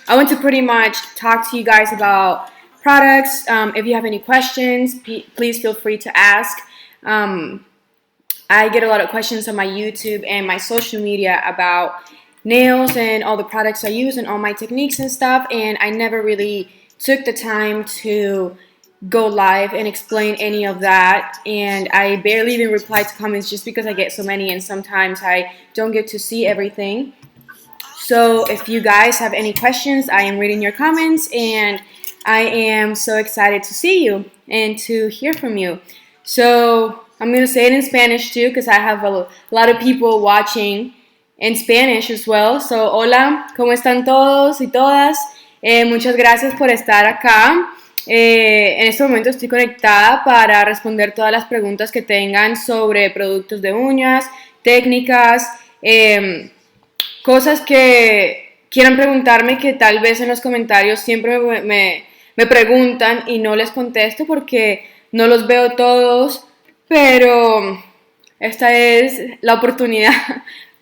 I want to pretty much talk to you guys about products. If you have any questions, please feel free to ask. Um, I get a lot of questions on my YouTube and my social media about nails and all the products I use and all my techniques and stuff, and I never really took the time to go live and explain any of that, and I barely even reply to comments just because I get so many and sometimes I don't get to see everything. So if you guys have any questions, I am reading your comments and I am so excited to see you and to hear from you. So I'm going to say it in Spanish too because I have a lot of people watching in Spanish as well. So hola, ¿cómo están todos y todas? Muchas gracias por estar acá. En este momento estoy conectada para responder todas las preguntas que tengan sobre productos de uñas, técnicas, cosas que quieran preguntarme que tal vez en los comentarios siempre me preguntan y no les contesto porque no los veo todos, pero esta es la oportunidad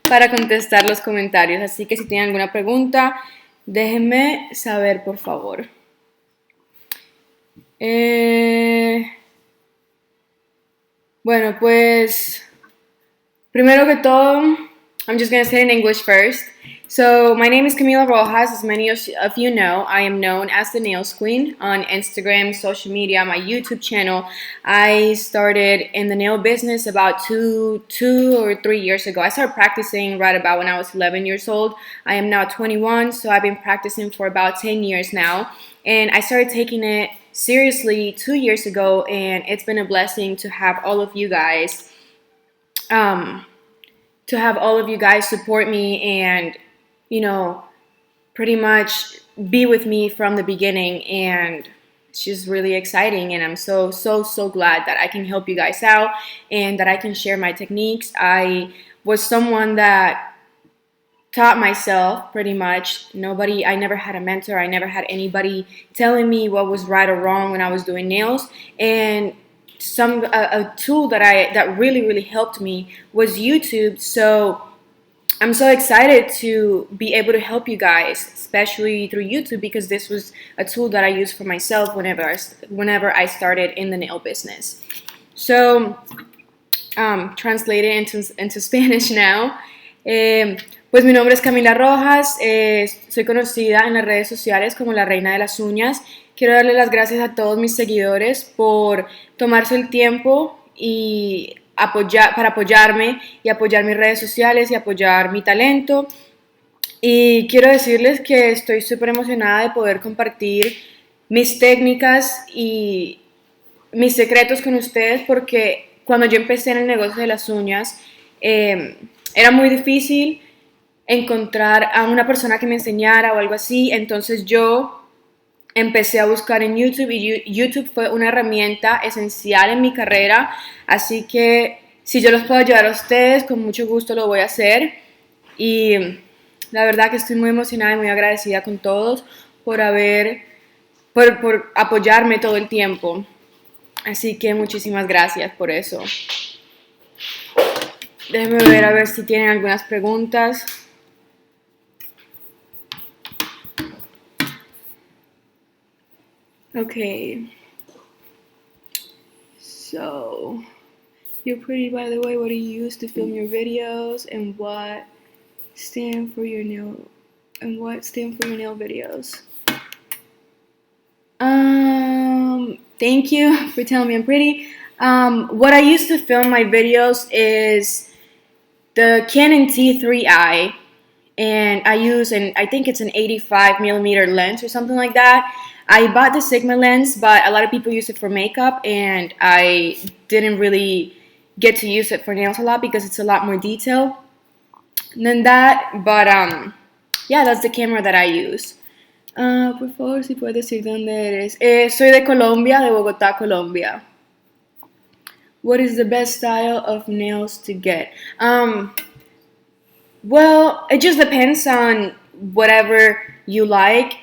para contestar los comentarios. Así que si tienen alguna pregunta, déjenme saber, por favor. Bueno, pues primero que todo, I'm just going to say it in English first. So, my name is Camila Rojas. As many of you know, I am known as the Nails Queen on Instagram, social media, my YouTube channel. I started in the nail business about two or 3 years ago. I started practicing right about when I was 11 years old. I am now 21, so I've been practicing for about 10 years now. And I started taking it seriously 2 years ago, and it's been a blessing to have all of you guys support me and, pretty much be with me from the beginning. And it's just really exciting. And I'm so glad that I can help you guys out and that I can share my techniques. I was someone that taught myself pretty much. I never had a mentor. I never had anybody telling me what was right or wrong when I was doing nails. And a tool that really helped me was YouTube. So I'm so excited to be able to help you guys, especially through YouTube, because this was a tool that I used for myself whenever I started in the nail business. So, translated into Spanish now. Pues mi nombre es Camila Rojas, soy conocida en las redes sociales como la reina de las uñas. Quiero darle las gracias a todos mis seguidores por tomarse el tiempo para apoyarme y apoyar mis redes sociales y apoyar mi talento. Y quiero decirles que estoy súper emocionada de poder compartir mis técnicas y mis secretos con ustedes, porque cuando yo empecé en el negocio de las uñas era muy difícil encontrar a una persona que me enseñara o algo así. Entonces yo empecé a buscar en YouTube y YouTube fue una herramienta esencial en mi carrera. Así que si yo los puedo ayudar a ustedes, con mucho gusto lo voy a hacer. Y la verdad que estoy muy emocionada y muy agradecida con todos por apoyarme todo el tiempo. Así que muchísimas gracias por eso. Déjenme ver a ver si tienen algunas preguntas. Okay. So, you're pretty, by the way. What do you use to film your videos, and what stand for your nail videos? Thank you for telling me I'm pretty. What I use to film my videos is the Canon T3i, and I think it's an 85 millimeter lens or something like that. I bought the Sigma lens, but a lot of people use it for makeup, and I didn't really get to use it for nails a lot because it's a lot more detailed than that. But yeah, that's the camera that I use. Por favor, si puedes decir dónde eres. Soy de Colombia, de Bogotá, Colombia. What is the best style of nails to get? Well, it just depends on whatever you like,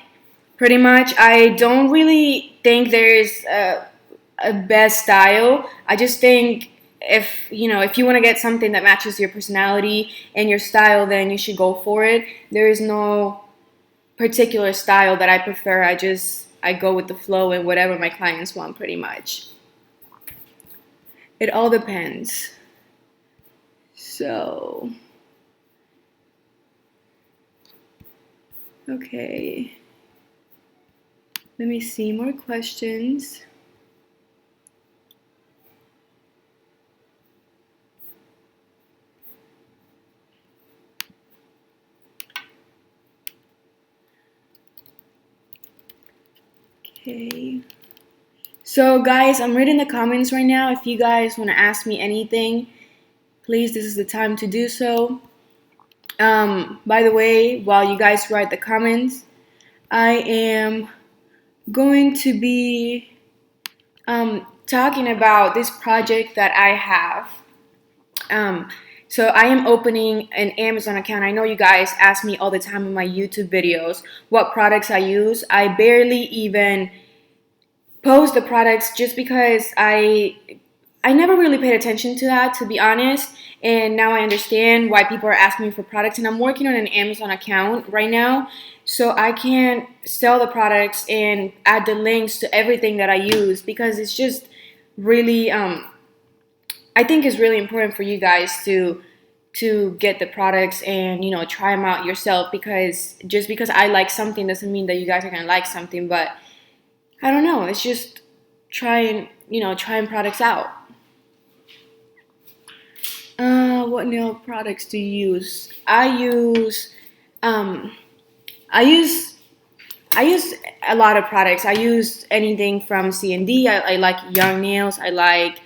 pretty much. I don't really think there's a best style. I just think if you want to get something that matches your personality and your style, then you should go for it. There is no particular style that I prefer. I go with the flow and whatever my clients want, pretty much. It all depends. So, okay. Let me see more questions. Okay. So guys, I'm reading the comments right now. If you guys want to ask me anything, please, this is the time to do so. By the way, while you guys write the comments, I am going to be talking about this project that I have. So I am opening an Amazon account. I know you guys ask me all the time in my YouTube videos what products I use. I barely even post the products just because I never really paid attention to that, to be honest. And now I understand why people are asking me for products. And I'm working on an Amazon account right now, so I can sell the products and add the links to everything that I use, because it's just really, I think it's really important for you guys to get the products and, you know, try them out yourself, because just because I like something doesn't mean that you guys are gonna like something. But I don't know, it's just trying products out. What nail products do you use? I use a lot of products. I use anything from C&D. I like Young Nails. I like,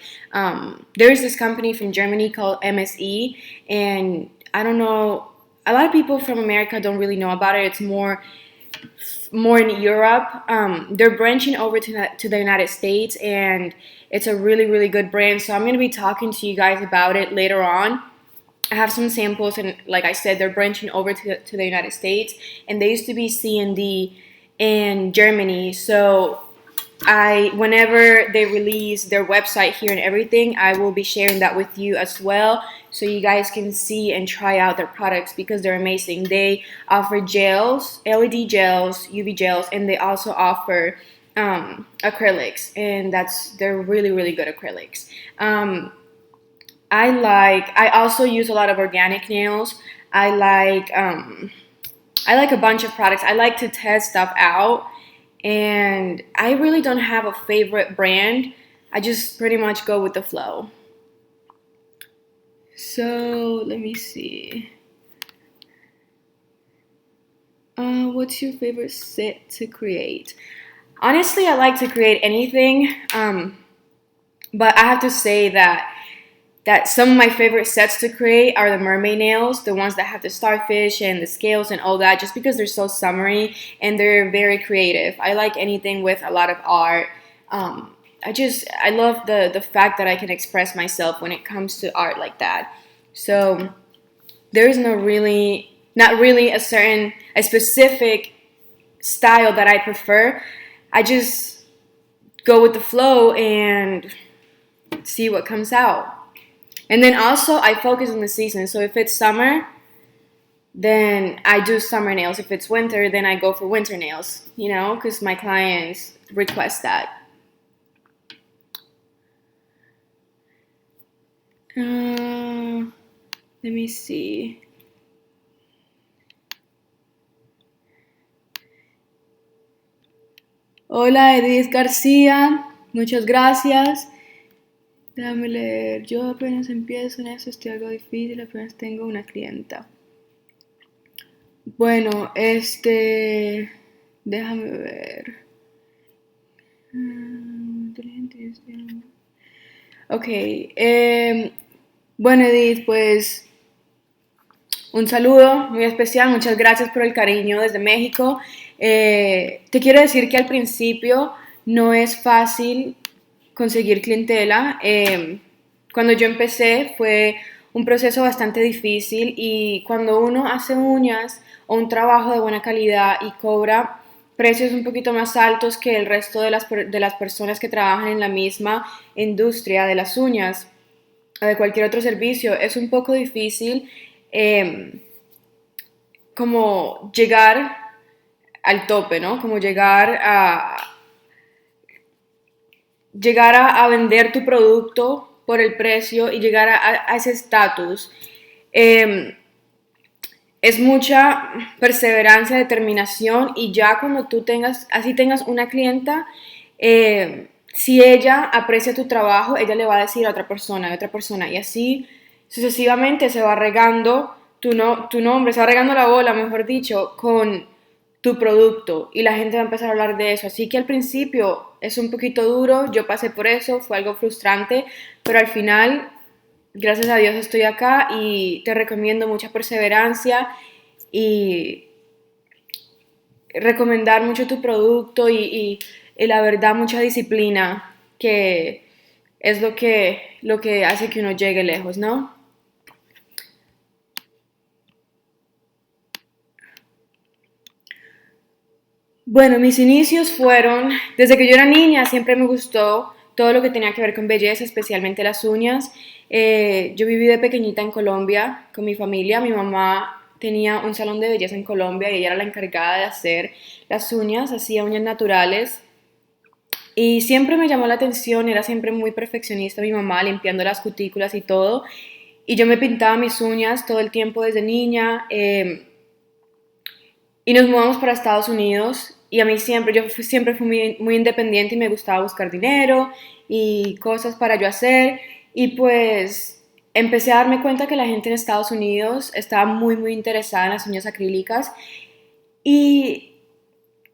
there's this company from Germany called MSE, and I don't know, a lot of people from America don't really know about it. It's more in Europe. They're branching over to the United States, and it's a really, really good brand. So I'm going to be talking to you guys about it later on. I have some samples, and like I said, they're branching over to the United States, and they used to be C&D in Germany. So whenever they release their website here and everything, I will be sharing that with you as well, so you guys can see and try out their products, because they're amazing. They offer gels, LED gels, UV gels, and they also offer acrylics, and they're really, really good acrylics. I also use a lot of organic nails. I like a bunch of products. I like to test stuff out, and I really don't have a favorite brand. I just pretty much go with the flow. So let me see. What's your favorite set to create? Honestly, I like to create anything, but I have to say that some of my favorite sets to create are the mermaid nails, the ones that have the starfish and the scales and all that, just because they're so summery and they're very creative. I like anything with a lot of art. I love the fact that I can express myself when it comes to art like that. So there is not really a specific style that I prefer. I just go with the flow and see what comes out. And then also I focus on the season. So if it's summer, then I do summer nails. If it's winter, then I go for winter nails, because my clients request that. Let me see. Hola, Edith García. Muchas gracias. Déjame leer. Yo apenas empiezo en eso, estoy algo difícil, apenas tengo una clienta. Bueno, déjame ver. Ok. Bueno, Edith, pues un saludo muy especial. Muchas gracias por el cariño desde México. Te quiero decir que al principio no es fácil conseguir clientela. Cuando yo empecé fue un proceso bastante difícil, y cuando uno hace uñas o un trabajo de buena calidad y cobra precios un poquito más altos que el resto de las personas que trabajan en la misma industria de las uñas o de cualquier otro servicio, es un poco difícil como llegar al tope, ¿no? Como llegar a vender tu producto por el precio y llegar a ese estatus. Eh, es mucha perseverancia, determinación y ya cuando tú tengas una clienta, si ella aprecia tu trabajo, ella le va a decir a otra persona y así sucesivamente se va regando tu nombre, se va regando la bola, mejor dicho, con tu producto y la gente va a empezar a hablar de eso. Así que al principio es un poquito duro, yo pasé por eso, fue algo frustrante, pero al final, gracias a Dios estoy acá y te recomiendo mucha perseverancia y recomendar mucho tu producto y la verdad mucha disciplina, que es lo que hace que uno llegue lejos, ¿no? Bueno, mis inicios fueron, desde que yo era niña, siempre me gustó todo lo que tenía que ver con belleza, especialmente las uñas. Yo viví de pequeñita en Colombia con mi familia. Mi mamá tenía un salón de belleza en Colombia y ella era la encargada de hacer las uñas, hacía uñas naturales. Y siempre me llamó la atención, era siempre muy perfeccionista mi mamá, limpiando las cutículas y todo. Y yo me pintaba mis uñas todo el tiempo desde niña. Y nos mudamos para Estados Unidos y a mí siempre fui muy independiente y me gustaba buscar dinero y cosas para yo hacer y pues empecé a darme cuenta que la gente en Estados Unidos estaba muy interesada en las uñas acrílicas y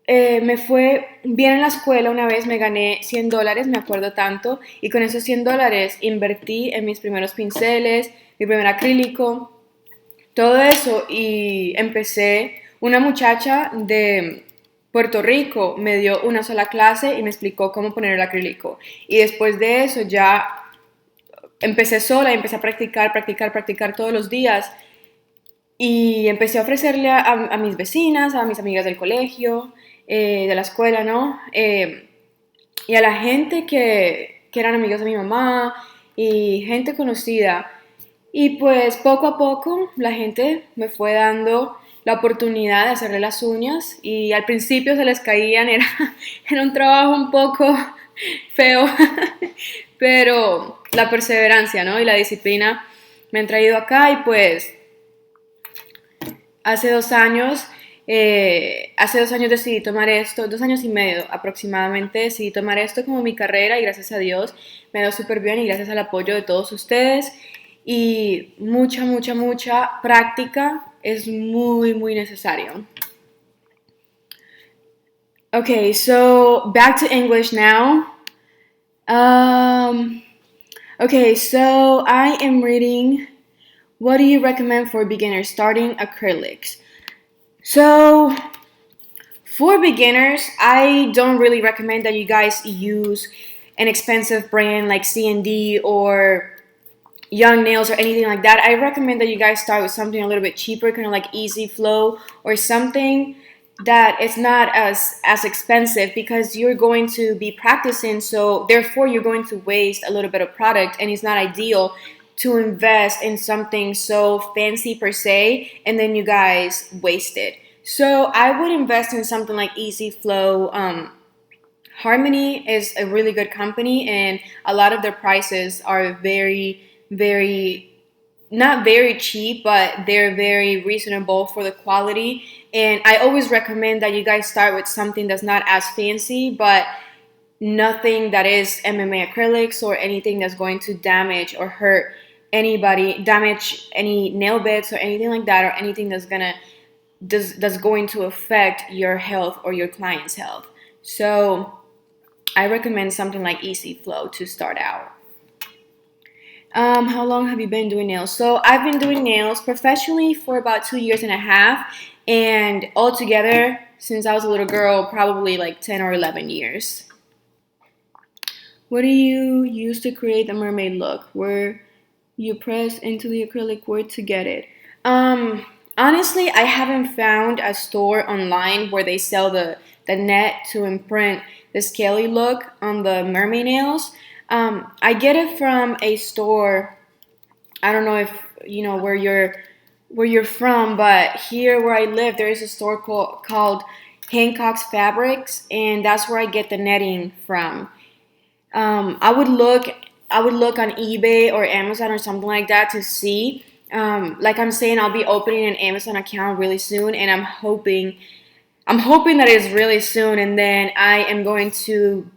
me fue bien en la escuela una vez, me gané $100, me acuerdo tanto, y con esos $100 invertí en mis primeros pinceles, mi primer acrílico, todo eso y empecé, una muchacha de Puerto Rico me dio una sola clase y me explicó cómo poner el acrílico y después de eso ya empecé sola y empecé a practicar todos los días y empecé a ofrecerle a mis vecinas, a mis amigas del colegio, de la escuela, ¿no? Y a la gente que eran amigos de mi mamá y gente conocida. Y pues poco a poco la gente me fue dando la oportunidad de hacerle las uñas y al principio se les caían, era un trabajo un poco feo, pero la perseverancia, ¿no? Y la disciplina me han traído acá y pues hace 2 años, decidí tomar esto, 2 años y medio aproximadamente, decidí tomar esto como mi carrera y gracias a Dios me ha ido súper bien y gracias al apoyo de todos ustedes y mucha práctica es muy necesario. Okay, so back to English now. Um, okay, so I am reading. What do you recommend for beginners starting acrylics? So, for beginners, I don't really recommend that you guys use an expensive brand like C&D or Young Nails or anything like that. I recommend that you guys start with something a little bit cheaper, kind of like Easy Flow or something that is not as expensive because you're going to be practicing, so therefore you're going to waste a little bit of product and it's not ideal to invest in something so fancy per se and then you guys waste it. So I would invest in something like Easy Flow. Harmony is a really good company and a lot of their prices are very not very cheap, but they're very reasonable for the quality. And I always recommend that you guys start with something that's not as fancy, but nothing that is MMA acrylics or anything that's going to damage or hurt anybody, damage any nail beds or anything like that, or anything that's going to affect your health or your client's health. So I recommend something like Easy Flow to start out. How long have you been doing nails? So I've been doing nails professionally for about 2 years and a half, and altogether, since I was a little girl, probably like 10 or 11 years. What do you use to create the mermaid look, where you press into the acrylic wood to get it? Honestly, I haven't found a store online where they sell the net to imprint the scaly look on the mermaid nails. I get it from a store. I don't know if you know where you're from, but here where I live, there is a store called Hancock's Fabrics, and that's where I get the netting from. I would look on eBay or Amazon or something like that to see. Like I'm saying, I'll be opening an Amazon account really soon, and I'm hoping that it's really soon, and then I am going to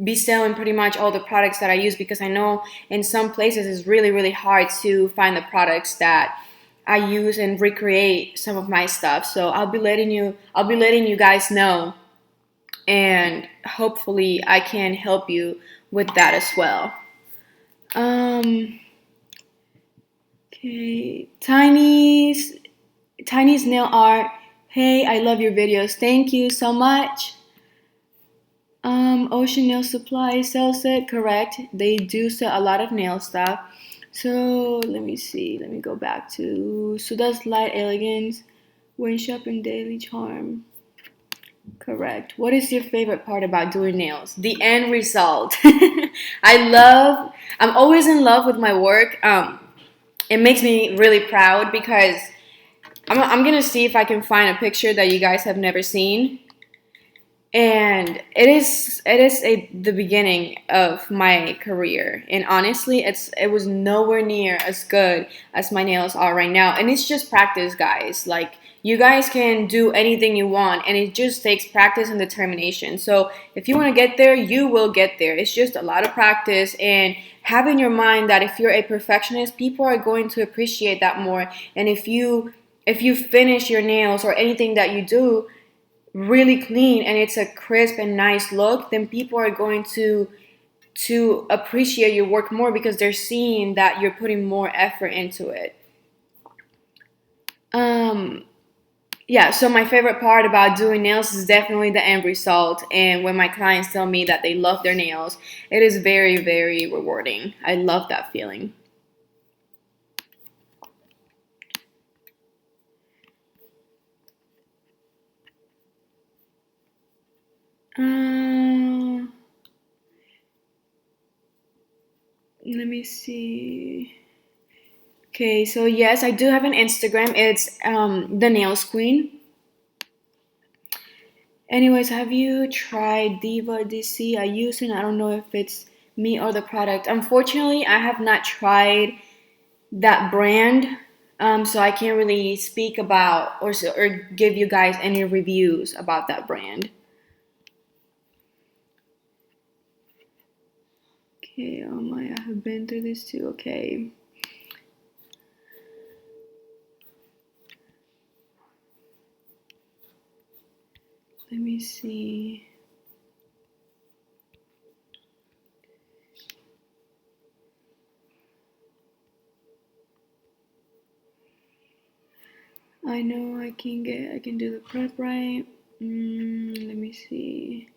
be selling pretty much all the products that I use, because I know in some places it's really, really hard to find the products that I use and recreate some of my stuff. So I'll be letting you guys know, and hopefully I can help you with that as well. Um, okay, Tiny's nail art. Hey, I love your videos. Thank you so much. Ocean Nail Supply sells it, correct. They do sell a lot of nail stuff. So let me see. Let me go back to, so that's Light Elegance, Winshop and Daily Charm. Correct. What is your favorite part about doing nails? The end result. I'm always in love with my work. It makes me really proud, because I'm gonna see if I can find a picture that you guys have never seen, and it is the beginning of my career, and honestly it was nowhere near as good as my nails are right now, and it's just practice, guys. Like, you guys can do anything you want, and it just takes practice and determination. So if you want to get there, you will get there. It's just a lot of practice, and have in your mind that if you're a perfectionist, people are going to appreciate that more. And if you finish your nails or anything that you do really clean, and it's a crisp and nice look, then people are going to appreciate your work more, because they're seeing that you're putting more effort into it. Um, yeah, so my favorite part about doing nails is definitely the end result. And when my clients tell me that they love their nails, it is very, very rewarding. I love that feeling. Um, Let me see. Okay, so yes, I do have an Instagram. It's the Nails Queen. Anyways, have you tried Diva DC? I use it. I don't know if it's me or the product. Unfortunately, I have not tried that brand, so I can't really speak about, or give you guys any reviews about that brand. Okay, I have been through this too. Okay. Let me see. I know I can do the prep right. Let me see.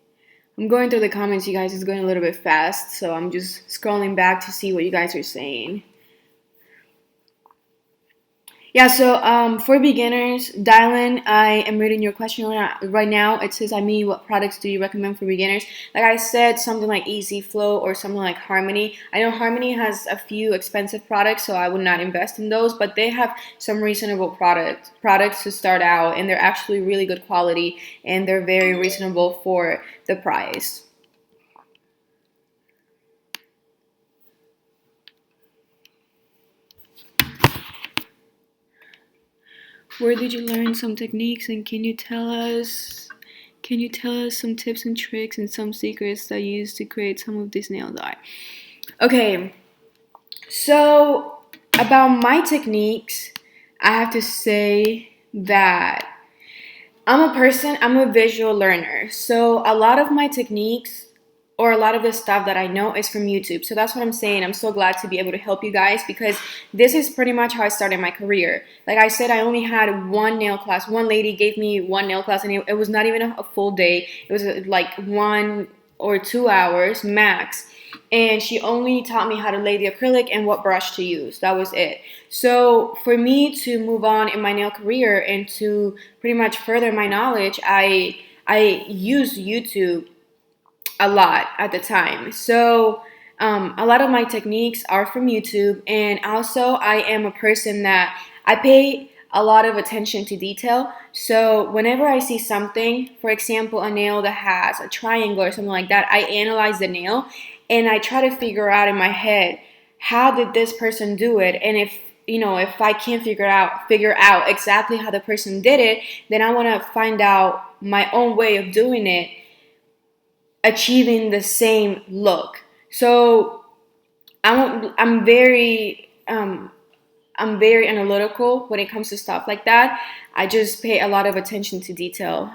I'm going through the comments, you guys. It's going a little bit fast, so I'm just scrolling back to see what you guys are saying. Yeah, so for beginners, Dylan, I am reading your question right now. It says, I mean, what products do you recommend for beginners? Like I said, something like Easy Flow or something like Harmony. I know Harmony has a few expensive products, so I would not invest in those, but they have some reasonable products to start out, and they're actually really good quality, and they're very reasonable for the price. Where did you learn some techniques, and can you tell us some tips and tricks and some secrets that you use to create some of these nail art? Okay, so about my techniques, I have to say that I'm a visual learner. So a lot of my techniques, or a lot of the stuff that I know, is from YouTube. So that's what I'm saying. I'm so glad to be able to help you guys, because this is pretty much how I started my career. Like I said, I only had one nail class. One lady gave me one nail class, and it was not even a full day. It was like 1 or 2 hours max. And she only taught me how to lay the acrylic and what brush to use. That was it. So for me to move on in my nail career and to pretty much further my knowledge, I used YouTube a lot at the time. So a lot of my techniques are from YouTube, and also I am a person that I pay a lot of attention to detail. So whenever I see something, for example, a nail that has a triangle or something like that, I analyze the nail and I try to figure out in my head, how did this person do it? And if I can't figure out exactly how the person did it, then I want to find out my own way of doing it, achieving the same look. So I'm very I'm very analytical when it comes to stuff like that. I just pay a lot of attention to detail.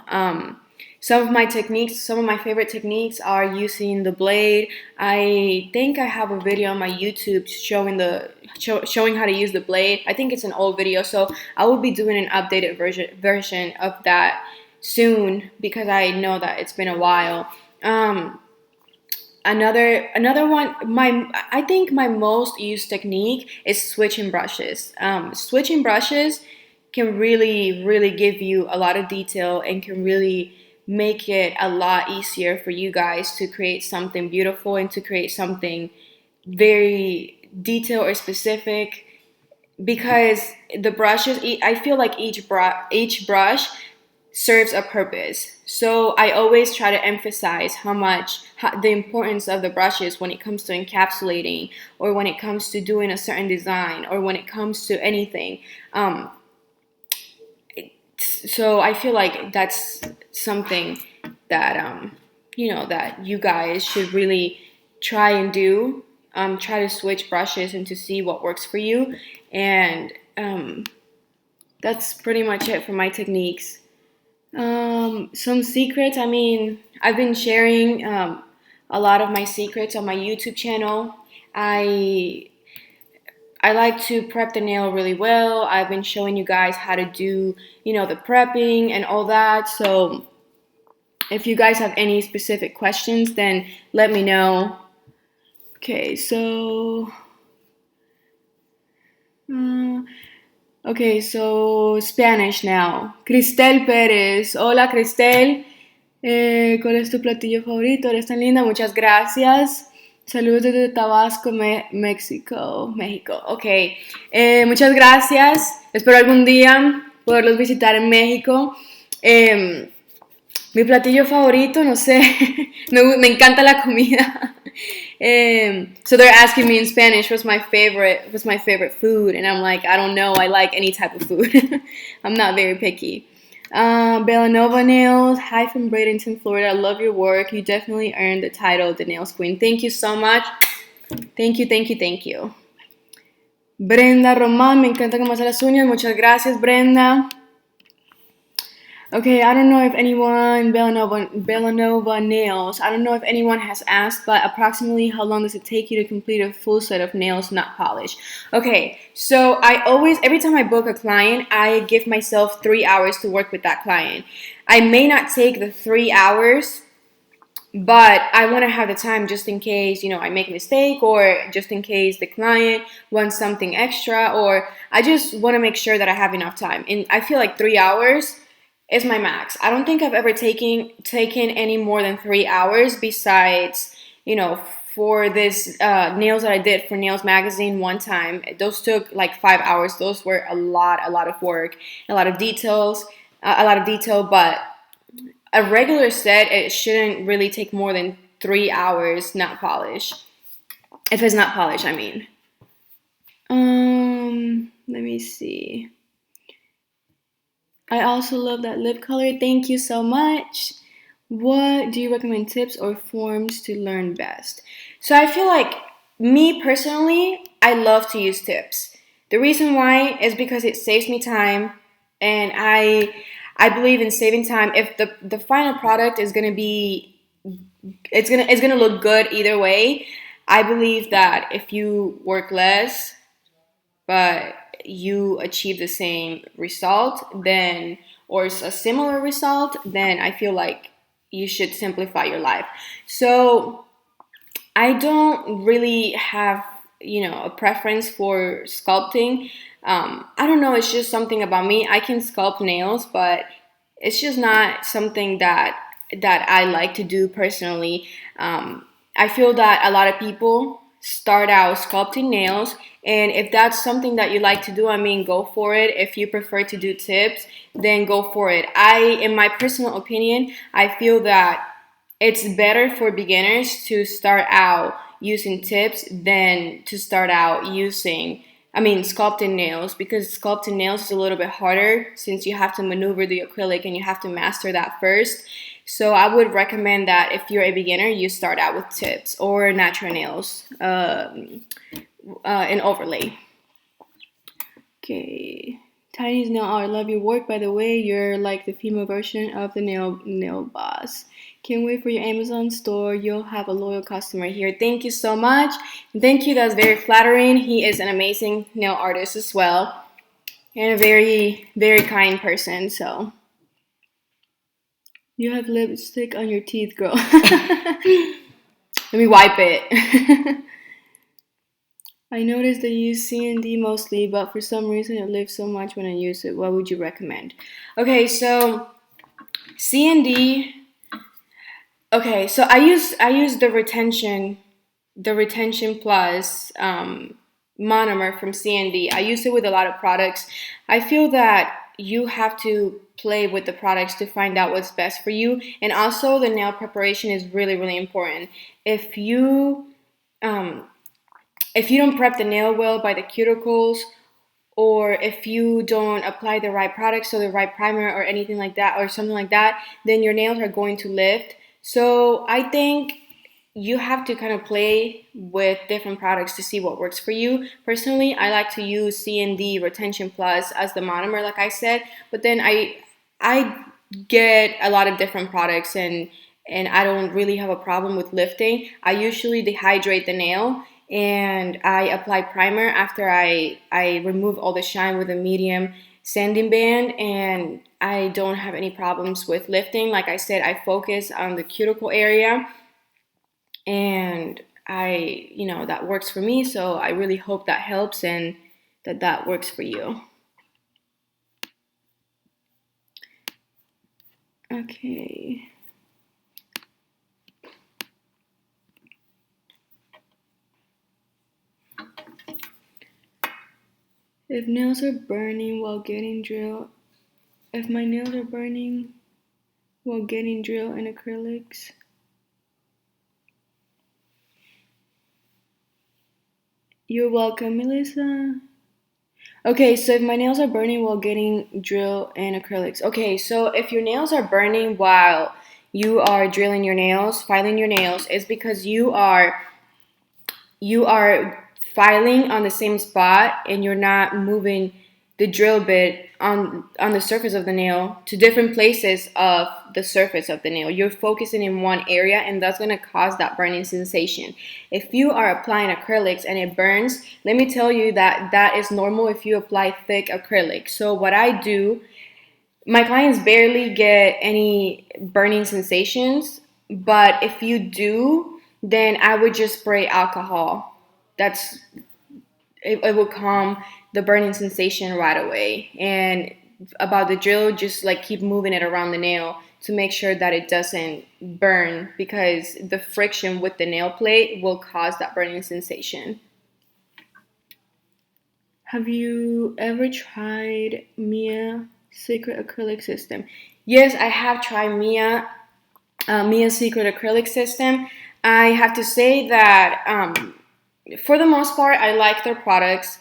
Some of my favorite techniques are using the blade. I think I have a video on my YouTube showing how to use the blade. I think it's an old video, so I will be doing an updated version of that soon because I know that it's been a while. Another one, I think my most used technique is switching brushes. Switching brushes can really give you a lot of detail and can really make it a lot easier for you guys to create something beautiful and to create something very detailed or specific, because the brushes, I feel like each brush serves a purpose. So I always try to emphasize the importance of the brushes when it comes to encapsulating, or when it comes to doing a certain design, or when it comes to anything. So I feel like that's something that that you guys should really try and do. Try to switch brushes and to see what works for you. And that's pretty much it for my techniques. Some secrets. I mean, I've been sharing a lot of my secrets on my YouTube channel. I I like to prep the nail really well. I've been showing you guys how to do, the prepping and all that. So if you guys have any specific questions, then let me know. Okay, so Spanish now. Cristel Pérez. Hola, Cristel. ¿Cuál es tu platillo favorito? Eres tan linda, muchas gracias. Saludos desde Tabasco, México. Ok, muchas gracias. Espero algún día poderlos visitar en México. Mi platillo favorito, no sé, me encanta la comida. So they're asking me in Spanish what's my favorite food, and I'm like, I don't know, I like any type of food. I'm not very picky. Bellanova Nails, hi from Bradenton, Florida. I love your work. You definitely earned the title of the Nails Queen. Thank you so much. Thank you. Brenda Román, me encanta cómo hace las uñas. Muchas gracias, Brenda. Okay, I don't know if anyone, Bellanova Nails, I don't know if anyone has asked, but approximately how long does it take you to complete a full set of nails not polished? Okay, so every time I book a client, I give myself 3 hours to work with that client. I may not take the 3 hours, but I want to have the time just in case, I make a mistake, or just in case the client wants something extra, or I just want to make sure that I have enough time. And I feel like 3 hours is my max. I don't think I've ever taken any more than 3 hours, besides, for this nails that I did for Nails Magazine one time. Those took like 5 hours. Those were a lot of work, a lot of detail, but a regular set, it shouldn't really take more than 3 hours not polished. If it's not polished, I mean. Let me see. I also love that lip color. Thank you so much. What do you recommend tips or forms to learn best? So I feel like, me personally, I love to use tips. The reason why is because it saves me time, and I believe in saving time. If the final product is gonna be, it's gonna look good either way. I believe that if you work less, but you achieve the same result, or a similar result, then I feel like you should simplify your life. So I don't really have, a preference for sculpting. I don't know, it's just something about me. I can sculpt nails, but it's just not something that I like to do personally. I feel that a lot of people start out sculpting nails. And if that's something that you like to do, I mean, go for it. If you prefer to do tips, then go for it. In my personal opinion, I feel that it's better for beginners to start out using tips than to start out sculpting nails, because sculpting nails is a little bit harder since you have to maneuver the acrylic and you have to master that first. So I would recommend that if you're a beginner, you start out with tips or natural nails, an overlay. Okay. Tiny's nail art. Love your work. By the way, you're like the female version of the nail boss. Can't wait for your Amazon store. You'll have a loyal customer here. Thank you so much. Thank you. That's very flattering. He is an amazing nail artist as well, and a very, very kind person. So you have lipstick on your teeth, girl. Let me wipe it. I noticed that you use CND mostly, but for some reason it lifts so much when I use it. What would you recommend? Okay, so CND. Okay, so I use the retention plus monomer from CND. I use it with a lot of products. I feel that you have to play with the products to find out what's best for you, and also the nail preparation is really, really important. If you don't prep the nail well by the cuticles, or if you don't apply the right products, so the right primer or anything like that, or something like that, then your nails are going to lift. So I think you have to kind of play with different products to see what works for you. Personally, I like to use CND Retention Plus as the monomer, like I said, but then I get a lot of different products, and I don't really have a problem with lifting. I usually dehydrate the nail and I apply primer after I remove all the shine with a medium sanding band, and I don't have any problems with lifting. Like I said, I focus on the cuticle area, and that works for me. So I really hope that helps and that works for you. Okay. If nails are burning while getting drilled, if my nails are burning while getting drilled in acrylics, you're welcome, Melissa. Okay, so if my nails are burning while getting drilled in acrylics. Okay, so if your nails are burning while you are drilling your nails, filing your nails, it's because you are filing on the same spot and you're not moving the drill bit on the surface of the nail to different places of the surface of the nail. You're focusing in one area, and that's going to cause that burning sensation. If you are applying acrylics and it burns, let me tell you that is normal if you apply thick acrylic. So what I do, my clients barely get any burning sensations, but if you do, then I would just spray alcohol. It will calm the burning sensation right away. And about the drill, just like keep moving it around the nail to make sure that it doesn't burn, because the friction with the nail plate will cause that burning sensation. Have you ever tried Mia Secret Acrylic System? Yes, I have tried Mia Secret Acrylic System. I have to say that for the most part, I like their products.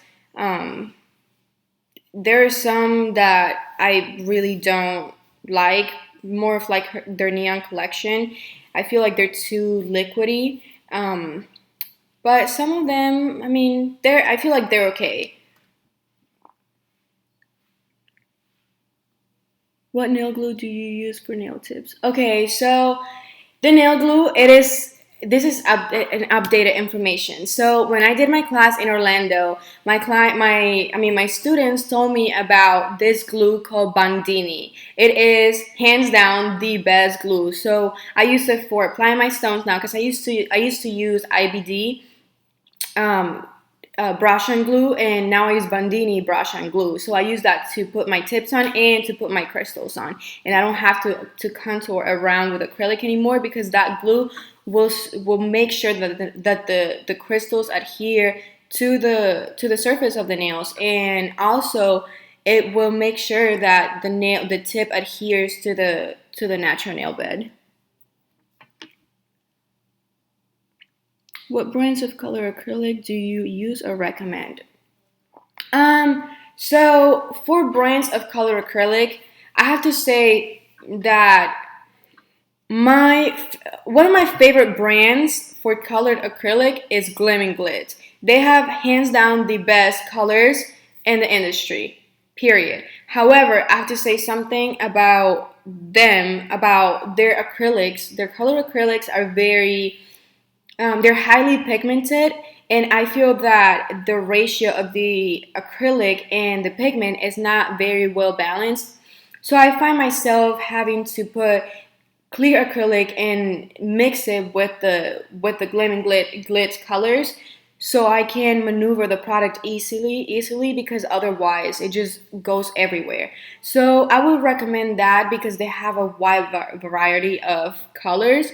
There are some that I really don't like, more of like their neon collection. I feel like they're too liquidy. But some of them, I feel like they're okay. What nail glue do you use for nail tips? Okay, so the nail glue, this is an updated information. So when I did my class in Orlando, my students told me about this glue called Bandini. It is hands down the best glue. So I use it for applying my stones now, because I used to use IBD. brush and glue, and now I use Bandini brush and glue. So I use that to put my tips on and to put my crystals on, and I don't have to contour around with acrylic anymore, because that glue will make sure that the crystals adhere to the surface of the nails, and also it will make sure that the tip adheres to the natural nail bed. What brands of color acrylic do you use or recommend? So for brands of color acrylic, I have to say that my one of my favorite brands for colored acrylic is Glim and Glit. They have hands down the best colors in the industry. Period. However, I have to say something about them, about their acrylics. Their color acrylics are they're highly pigmented, and I feel that the ratio of the acrylic and the pigment is not very well balanced. So I find myself having to put clear acrylic and mix it with the Glim and Glitz colors, so I can maneuver the product easily, because otherwise it just goes everywhere. So I would recommend that because they have a wide variety of colors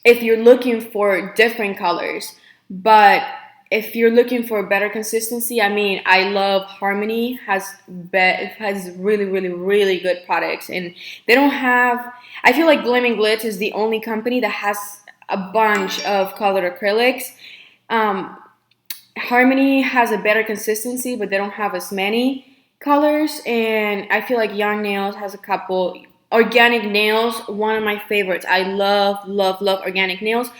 if you're looking for different colors. But if you're looking for better consistency, I mean, I love Harmony has really good products, and they don't have. I feel like Glim and Glitz is the only company that has a bunch of colored acrylics. Um, Harmony has a better consistency, but they don't have as many colors. And I feel like Young Nails has a couple. Organic Nails, one of my favorites. I love Organic Nails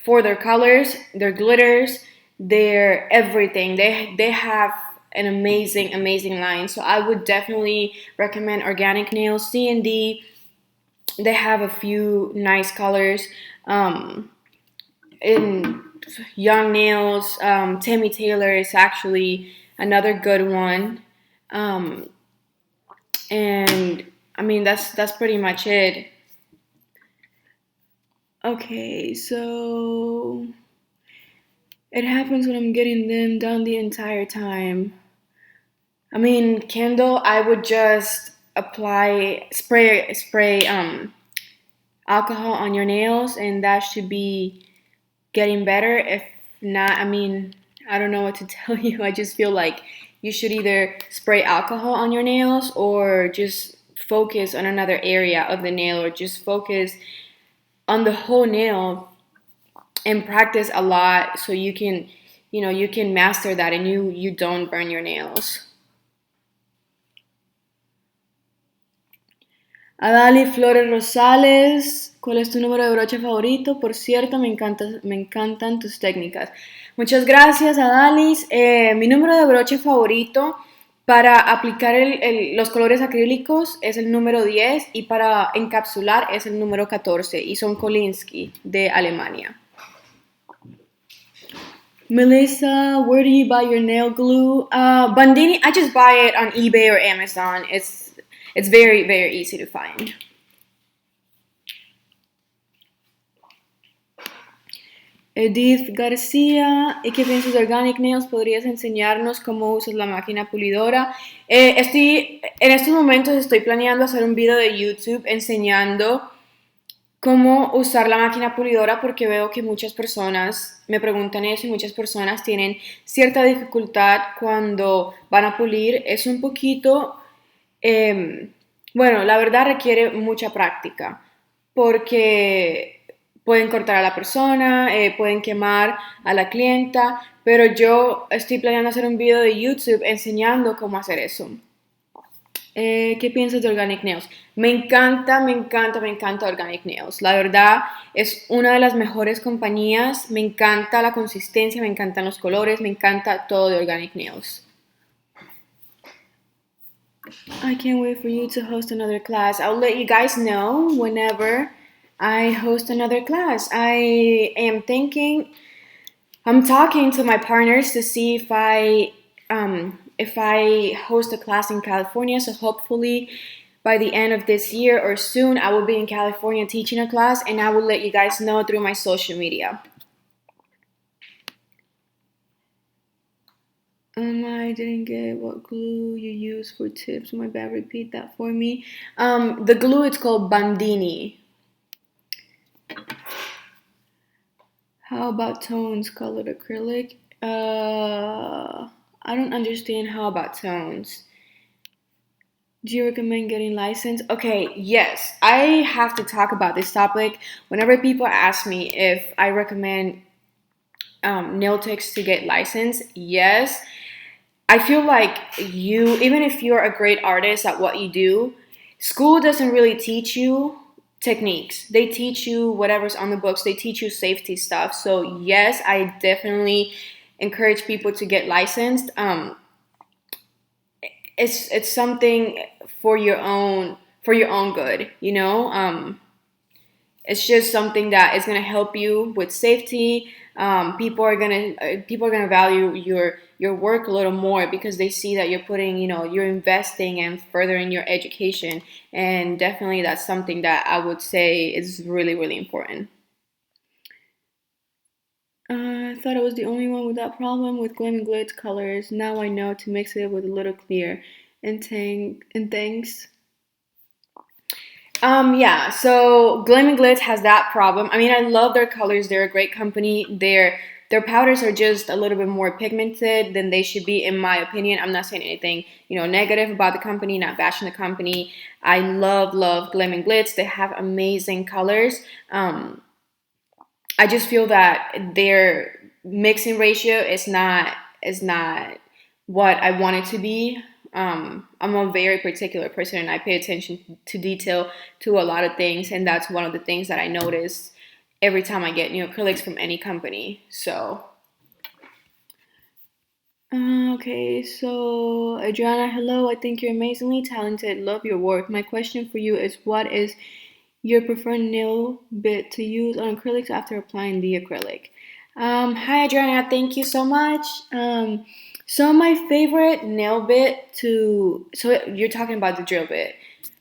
for their colors, their glitters, their everything. They have an amazing line. So I would definitely recommend Organic Nails. C&D, they have a few nice colors. In Young Nails, Tammy Taylor is actually another good one. Um, and I mean, that's pretty much it. Okay, so it happens when I'm getting them done the entire time. I mean, Kendall, I would just spray alcohol on your nails, and that should be getting better. If not, I mean, I don't know what to tell you. I just feel like you should either spray alcohol on your nails or just focus on another area of the nail, or just focus on the whole nail and practice a lot, so you can master that, and you don't burn your nails. Adali Flores Rosales, ¿cuál es tu número de broche favorito? Por cierto, me encantan tus técnicas. Muchas gracias, Adalis. Mi número de broche favorito para aplicar los colores acrílicos es el número 10, y para encapsular es el número 14, y son Kolinsky de Alemania. Melissa, where do you buy your nail glue? Bandini, I just buy it on eBay or Amazon. It's very easy to find. Edith García, ¿y qué piensas de Organic Nails? ¿Podrías enseñarnos cómo usas la máquina pulidora? En estos momentos estoy planeando hacer un video de YouTube enseñando cómo usar la máquina pulidora, porque veo que muchas personas me preguntan eso, y muchas personas tienen cierta dificultad cuando van a pulir. Es un poquito, bueno, la verdad requiere mucha práctica, porque pueden cortar a la persona, pueden quemar a la clienta, pero yo estoy planeando hacer un video de YouTube enseñando cómo hacer eso. ¿Qué piensas de Organic Nails? Me encanta Organic Nails. La verdad, es una de las mejores compañías. Me encanta la consistencia, me encantan los colores, me encanta todo de Organic Nails. I can't wait for you to host another class. I'll let you guys know whenever I host another class. I'm talking to my partners to see if I host a class in California. So hopefully by the end of this year or soon, I will be in California teaching a class, and I will let you guys know through my social media. I didn't get what glue you use for tips. My bad. Repeat that for me. The glue it's called Bandini. How about tones? Colored acrylic. I don't understand. How about tones? Do you recommend getting licensed? Okay, yes. I have to talk about this topic. Whenever people ask me if I recommend nail techs to get licensed, yes. I feel like even if you're a great artist at what you do, school doesn't really teach you techniques. They teach you whatever's on the books. They teach you safety stuff. So yes, I definitely encourage people to get licensed. It's something for your own good, you know. It's just something that is going to help you with safety. People are gonna value your work a little more because they see that you're putting, you're investing and furthering your education, and definitely that's something that I would say is really really important. I thought I was the only one with that problem with Glam Glitz colors. Now I know to mix it with a little clear. And thanks. Yeah, so Glam and Glitz has that problem. I mean, I love their colors. They're a great company. Their powders are just a little bit more pigmented than they should be, in my opinion. I'm not saying anything, negative about the company, not bashing the company. I love Glam and Glitz. They have amazing colors. I just feel that their mixing ratio is not what I want it to be. I'm a very particular person, and I pay attention to detail to a lot of things, and that's one of the things that I notice every time I get new acrylics from any company. So okay, so Adriana, hello. I think you're amazingly talented. Love your work. My question for you is, what is your preferred nail bit to use on acrylics after applying the acrylic? Hi, Adriana. Thank you so much. So my favorite nail bit so you're talking about the drill bit,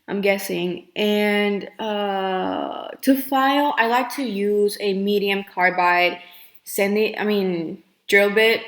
I'm guessing. And to file, I like to use a medium carbide drill bit.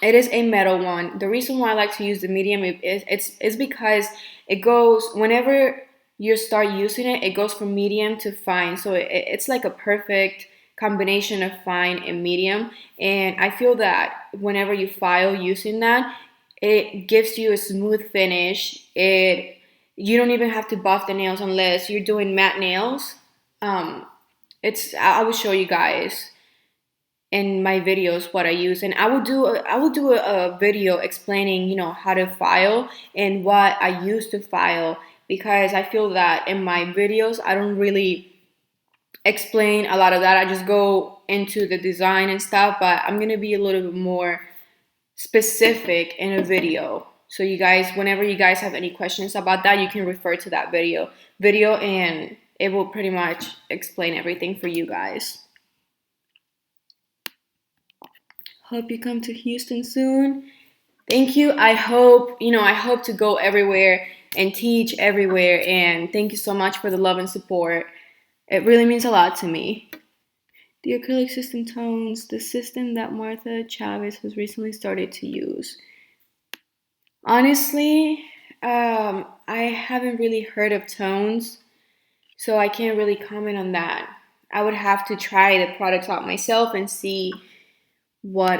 It is a metal one. The reason why I like to use the medium is because it goes whenever you start using it, it goes from medium to fine. So it's like a perfect combination of fine and medium. And I feel that whenever you file using that, it gives you a smooth finish. You don't even have to buff the nails unless you're doing matte nails. Um, I will show you guys in my videos what I use, and I will do a video explaining how to file and what I use to file, because I feel that in my videos I don't really explain a lot of that. I just go into the design and stuff, but I'm gonna be a little bit more specific in a video. So you guys, whenever you guys have any questions about that, you can refer to that video, and it will pretty much explain everything for you guys. Hope you come to Houston soon. Thank you. I hope to go everywhere and teach everywhere. And thank you so much for the love and support. It really means a lot to me. The acrylic system tones, the system that Martha Chavez has recently started to use. Honestly, I haven't really heard of tones, so I can't really comment on that. I would have to try the products out myself and see what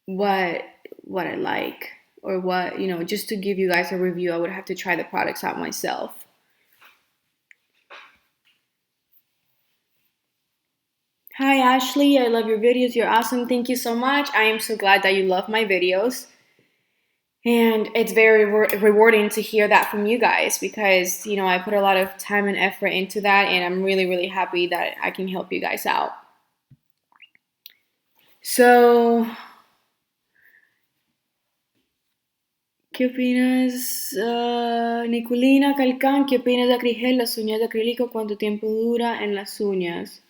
what what I like, or what, just to give you guys a review, I would have to try the products out myself. Hi Ashley, I love your videos. You're awesome. Thank you so much. I am so glad that you love my videos. And it's very rewarding to hear that from you guys, because, I put a lot of time and effort into that, and I'm really, really happy that I can help you guys out. So, ¿qué opinas, Nicolina Calcán? ¿Qué opinas de Acrigel, las uñas de acrílico? ¿Cuánto tiempo dura en las uñas?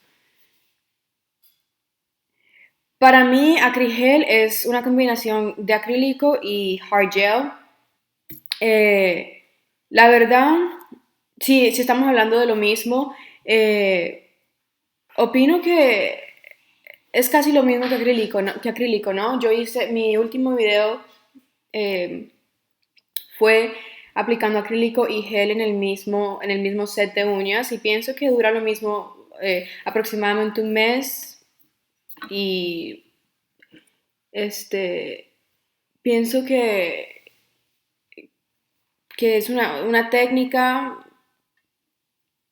Para mí, Acrigel es una combinación de acrílico y hard gel. Eh, la verdad, si estamos hablando de lo mismo, opino que es casi lo mismo que acrílico, ¿no? Yo hice mi último video eh, fue aplicando acrílico y gel en el mismo set de uñas y pienso que dura lo mismo aproximadamente un mes y este pienso que es una técnica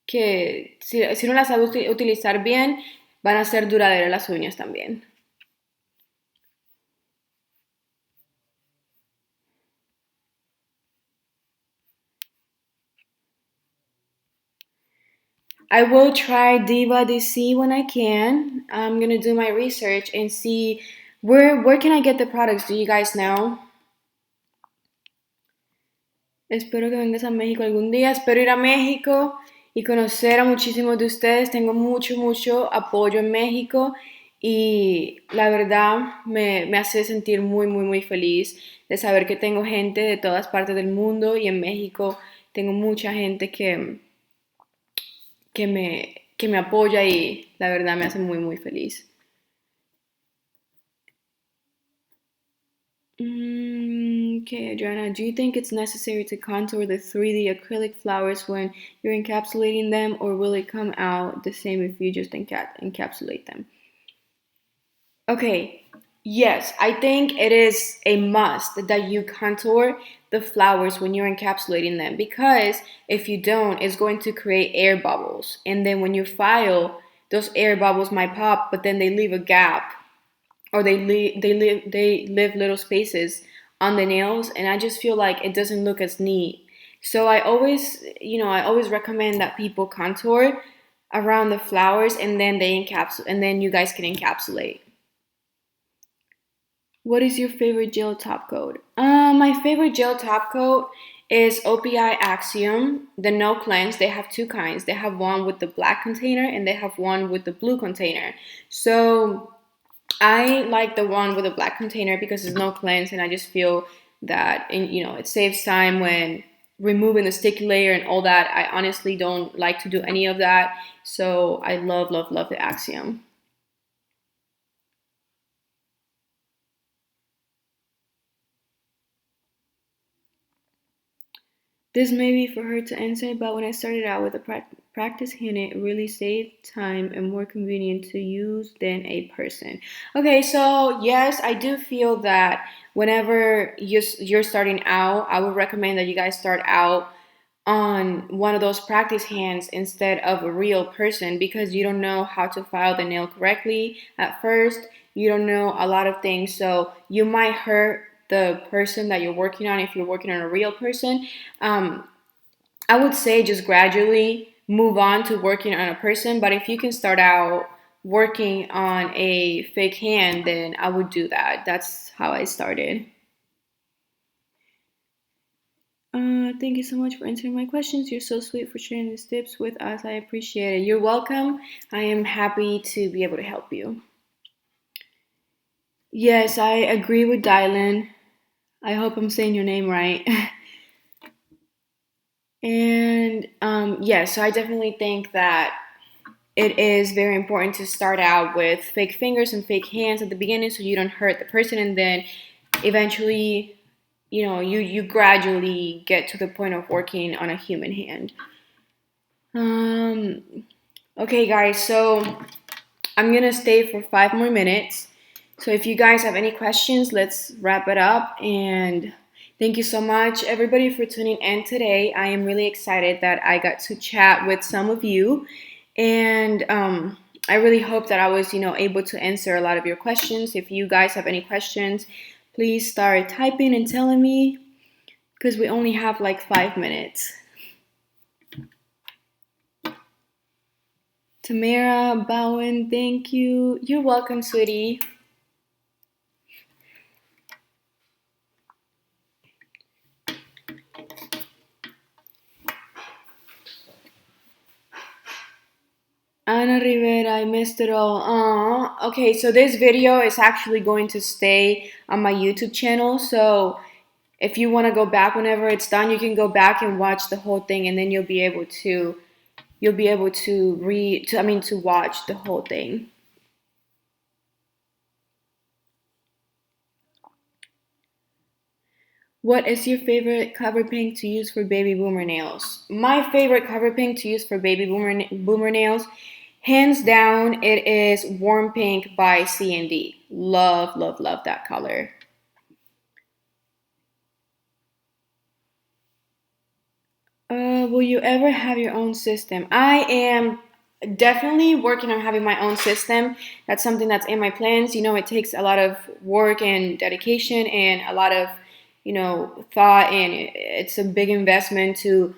que si no la sabe utilizar bien van a ser duraderas las uñas también. I will try Diva DC when I can. I'm gonna do my research and see where can I get the products. Do you guys know? Espero que vengas a México algún día. Espero ir a México y conocer a muchísimos de ustedes. Tengo mucho apoyo en México y la verdad me hace sentir muy feliz de saber que tengo gente de todas partes del mundo y en México tengo mucha gente que me apoya y la verdad me hace muy feliz. Okay, Adriana, do you think it's necessary to contour the 3D acrylic flowers when you're encapsulating them, or will it come out the same if you just encapsulate them? Okay, yes, I think it is a must that you contour the flowers when you're encapsulating them because if you don't, it's going to create air bubbles. And then when you file, those air bubbles might pop, but then they leave a gap or they leave little spaces on the nails and I just feel like it doesn't look as neat. So I always recommend that people contour around the flowers and then they encapsulate and then you guys can encapsulate. What is your favorite gel top coat? My favorite gel top coat is OPI Axiom, the No Cleanse. They have two kinds. They have one with the black container and they have one with the blue container. So I like the one with the black container because there's no cleanse and I just feel that it saves time when removing the sticky layer and all that. I honestly don't like to do any of that. So I love the Axiom. This may be for her to answer, but when I started out with a practice hand, it really saved time and more convenient to use than a person. Okay, so yes, I do feel that whenever you're starting out, I would recommend that you guys start out on one of those practice hands instead of a real person because you don't know how to file the nail correctly at first. You don't know a lot of things, so you might hurt the person that you're working on if you're working on a real person. um, I would say just gradually move on to working on a person, but if you can start out working on a fake hand, then I would do that. That's how I started. Thank you so much for answering my questions. You're so sweet for sharing these tips with us. I appreciate it. You're welcome. I am happy to be able to help you. Yes, I agree with Dylan. I hope I'm saying your name right. And yes, so I definitely think that it is very important to start out with fake fingers and fake hands at the beginning so you don't hurt the person and then eventually you gradually get to the point of working on a human hand. um okay guys, so I'm gonna stay for 5 more minutes, so if you guys have any questions, let's wrap it up. And thank you so much everybody for tuning in today. I am really excited that I got to chat with some of you, and I really hope that I was able to answer a lot of your questions. If you guys have any questions, please start typing and telling me because we only have like 5 minutes. Tamara Bowen, thank you. You're welcome, sweetie. Ana Rivera, I missed it all. Okay, so this video is actually going to stay on my YouTube channel. So if you want to go back whenever it's done, you can go back and watch the whole thing, and then you'll be able to watch the whole thing. What is your favorite cover pink to use for baby boomer nails? My favorite cover pink to use for baby boomer nails, hands down, it is Warm Pink by C&D. Love, love, love that color. Will you ever have your own system? I am definitely working on having my own system. That's something that's in my plans. You know, it takes a lot of work and dedication and a lot of, thought, and it's a big investment to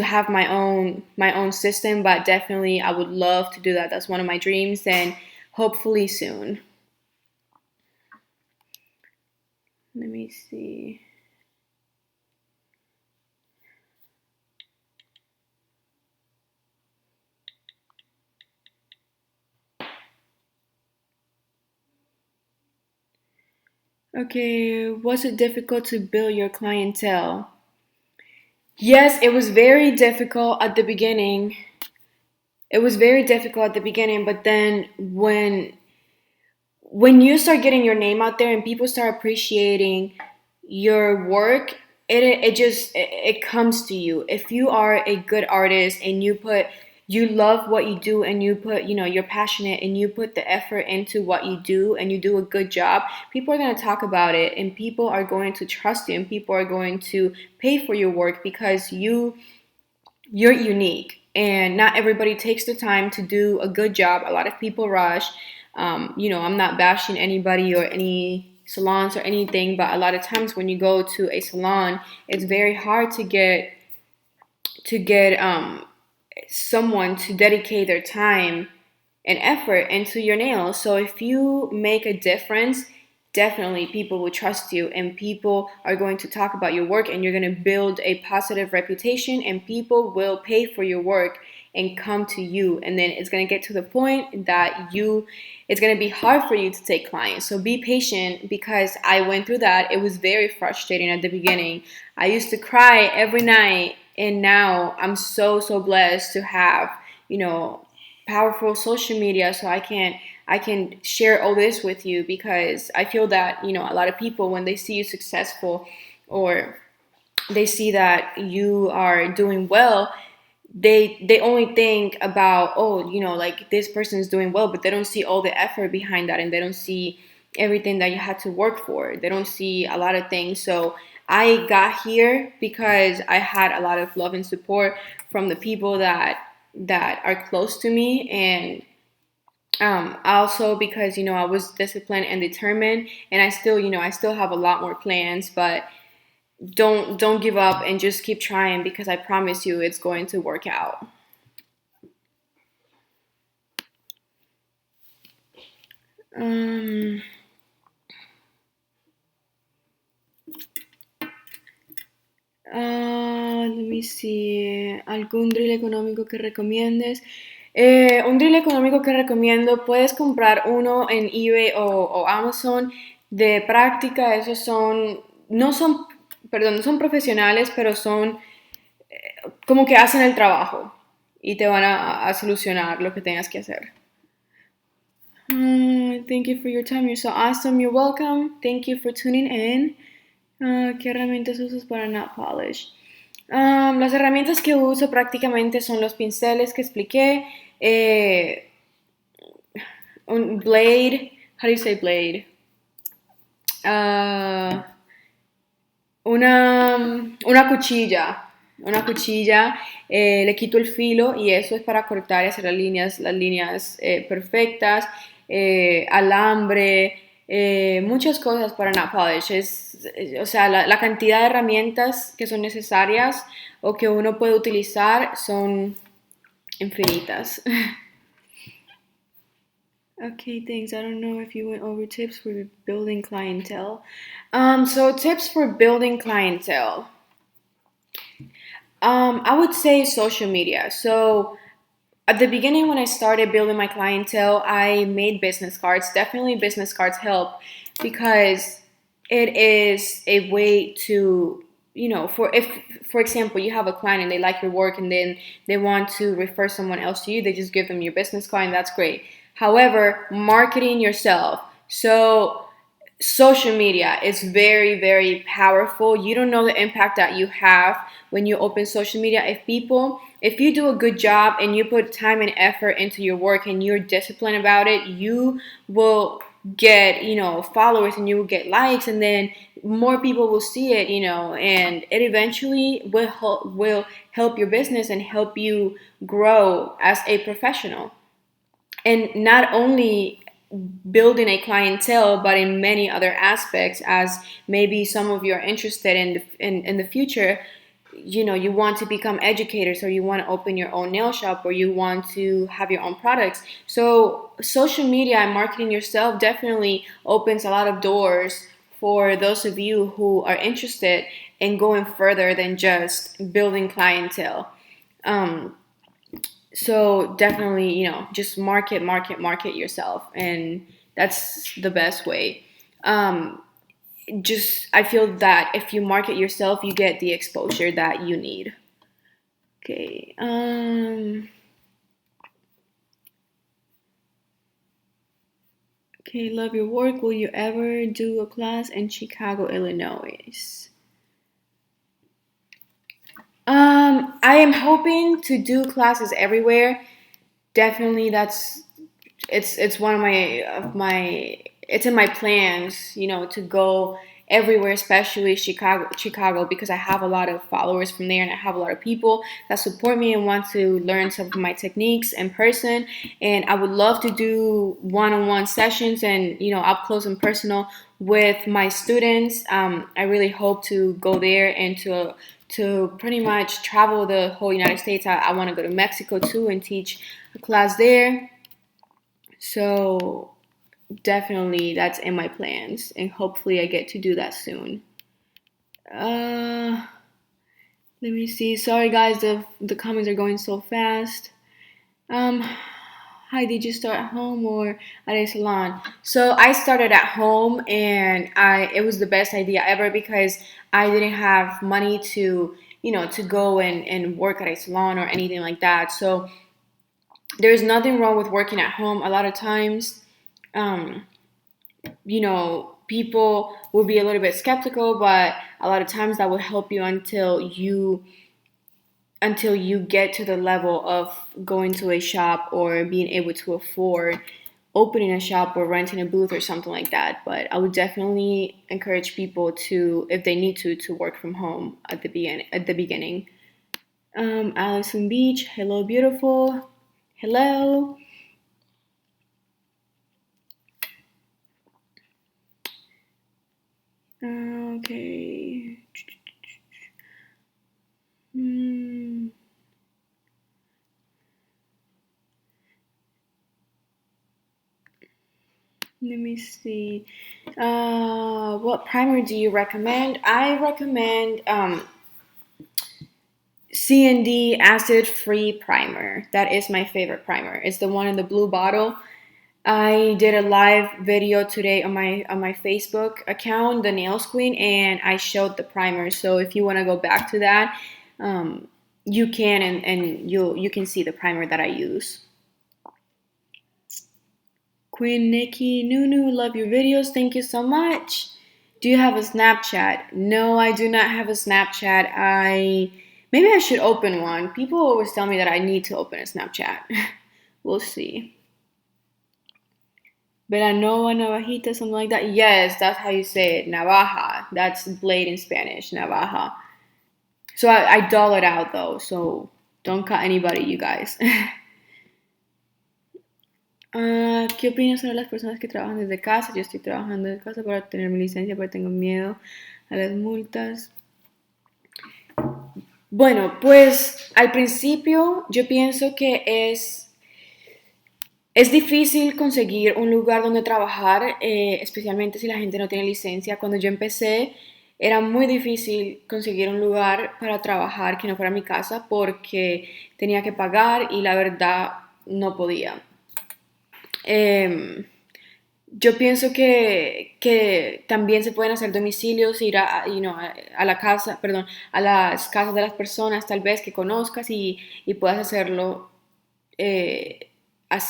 have my own system. But definitely, I would love to do that. That's one of my dreams, and hopefully soon. Let me see. Okay, was it difficult to build your clientele? Yes, it was very difficult at the beginning. It was very difficult at the beginning, but then when you start getting your name out there and people start appreciating your work, it comes to you. If you are a good artist and you love what you do, and you're passionate and you put the effort into what you do and you do a good job, people are going to talk about it, and people are going to trust you, and people are going to pay for your work because you're unique, and not everybody takes the time to do a good job. A lot of people rush. I'm not bashing anybody or any salons or anything, but a lot of times when you go to a salon, it's very hard to get someone to dedicate their time and effort into your nails. So if you make a difference, definitely people will trust you, and people are going to talk about your work, and you're going to build a positive reputation, and people will pay for your work and come to you. And then it's going to get to the point that it's going to be hard for you to take clients. So be patient, because I went through that. It was very frustrating at the beginning. I used to cry every night, and now I'm so blessed to have, powerful social media, so I can share all this with you, because I feel that, a lot of people, when they see you successful, or they see that you are doing well, they only think about, oh, like, this person is doing well, but they don't see all the effort behind that, and they don't see everything that you had to work for. They don't see a lot of things. So I got here because I had a lot of love and support from the people that are close to me, and also because I was disciplined and determined, and I still have a lot more plans, but don't give up, and just keep trying, because I promise you it's going to work out. Um, Let me see. ¿Algún drill económico que recomiendes? Un drill económico que recomiendo, puedes comprar uno en eBay o Amazon de práctica. Esos no son, perdón, no son profesionales, pero son como que hacen el trabajo y te van a solucionar lo que tengas que hacer. Thank you for your time. You're so awesome. You're welcome. Thank you for tuning in. ¿Qué herramientas usas para not polish? Las herramientas que uso prácticamente son los pinceles que expliqué, un blade, how do you say blade? Uh, una cuchilla, le quito el filo, y eso es para cortar y hacer las líneas perfectas, alambre, muchas cosas para nail polish. O sea, la cantidad de herramientas que son necesarias o que uno puede utilizar son infinitas. Okay, thanks. I don't know if you went over tips for building clientele. So tips for building clientele. I would say social media. So at the beginning, when I started building my clientele, I made business cards. Definitely business cards help, because it is a way to, for example, you have a client and they like your work, and then they want to refer someone else to you, they just give them your business card, and that's great. However, marketing yourself. So social media is very, very powerful. You don't know the impact that you have when you open social media. If you do a good job and you put time and effort into your work and you're disciplined about it, you will get, followers, and you will get likes, and then more people will see it, and it eventually will help your business and help you grow as a professional. And not only building a clientele, but in many other aspects, as maybe some of you are interested in the future. You want to become educators, or you want to open your own nail shop, or you want to have your own products. So social media and marketing yourself definitely opens a lot of doors for those of you who are interested in going further than just building clientele. um, so definitely, just market yourself, and that's the best way. um, just I feel that if you market yourself, you get the exposure that you need. Okay. Okay, love your work. Will you ever do a class in Chicago, Illinois? I am hoping to do classes everywhere. Definitely, it's one of my it's in my plans, to go everywhere, especially Chicago, because I have a lot of followers from there, and I have a lot of people that support me and want to learn some of my techniques in person. And I would love to do one-on-one sessions, and up close and personal with my students. I really hope to go there and to pretty much travel the whole United States. I want to go to Mexico too and teach a class there. So definitely that's in my plans, and hopefully I get to do that soon. Uh, Let me see. Sorry guys, the comments are going so fast. Hi, did you start at home or at a salon? So I started at home, and it was the best idea ever, because I didn't have money to go and work at a salon or anything like that. So there's nothing wrong with working at home. A lot of times, um, people will be a little bit skeptical, but a lot of times that will help you until you get to the level of going to a shop or being able to afford opening a shop or renting a booth or something like that. But I would definitely encourage people to, if they need to work from home at the beginning. Allison Beach, hello beautiful. Hello. Okay. Hmm. Let me see. What primer do you recommend? I recommend C&D acid free primer. That is my favorite primer. It's the one in the blue bottle. I did a live video today on my Facebook account, the Nails Queen, and I showed the primer. So if you want to go back to that, um, you can, and you can see the primer that I use. Queen Nikki, Nunu, love your videos. Thank you so much. Do you have a Snapchat? No, I do not have a Snapchat. Maybe I should open one. People always tell me that I need to open a Snapchat. We'll see. Belanova, Navajita, something like that. Yes, that's how you say it. Navaja. That's blade in Spanish. Navaja. So I dull it out though. So don't cut anybody, you guys. ¿Qué opinas sobre las personas que trabajan desde casa? Yo estoy trabajando desde casa para obtener mi licencia, pero tengo miedo a las multas. Bueno, pues al principio yo pienso que es difícil conseguir un lugar donde trabajar, especialmente si la gente no tiene licencia. Cuando yo empecé, era muy difícil conseguir un lugar para trabajar que no fuera mi casa, porque tenía que pagar y la verdad no podía. Yo pienso que también se pueden hacer domicilios, ir a la casa, perdón, a las casas de las personas tal vez que conozcas, y puedas hacerlo, eh,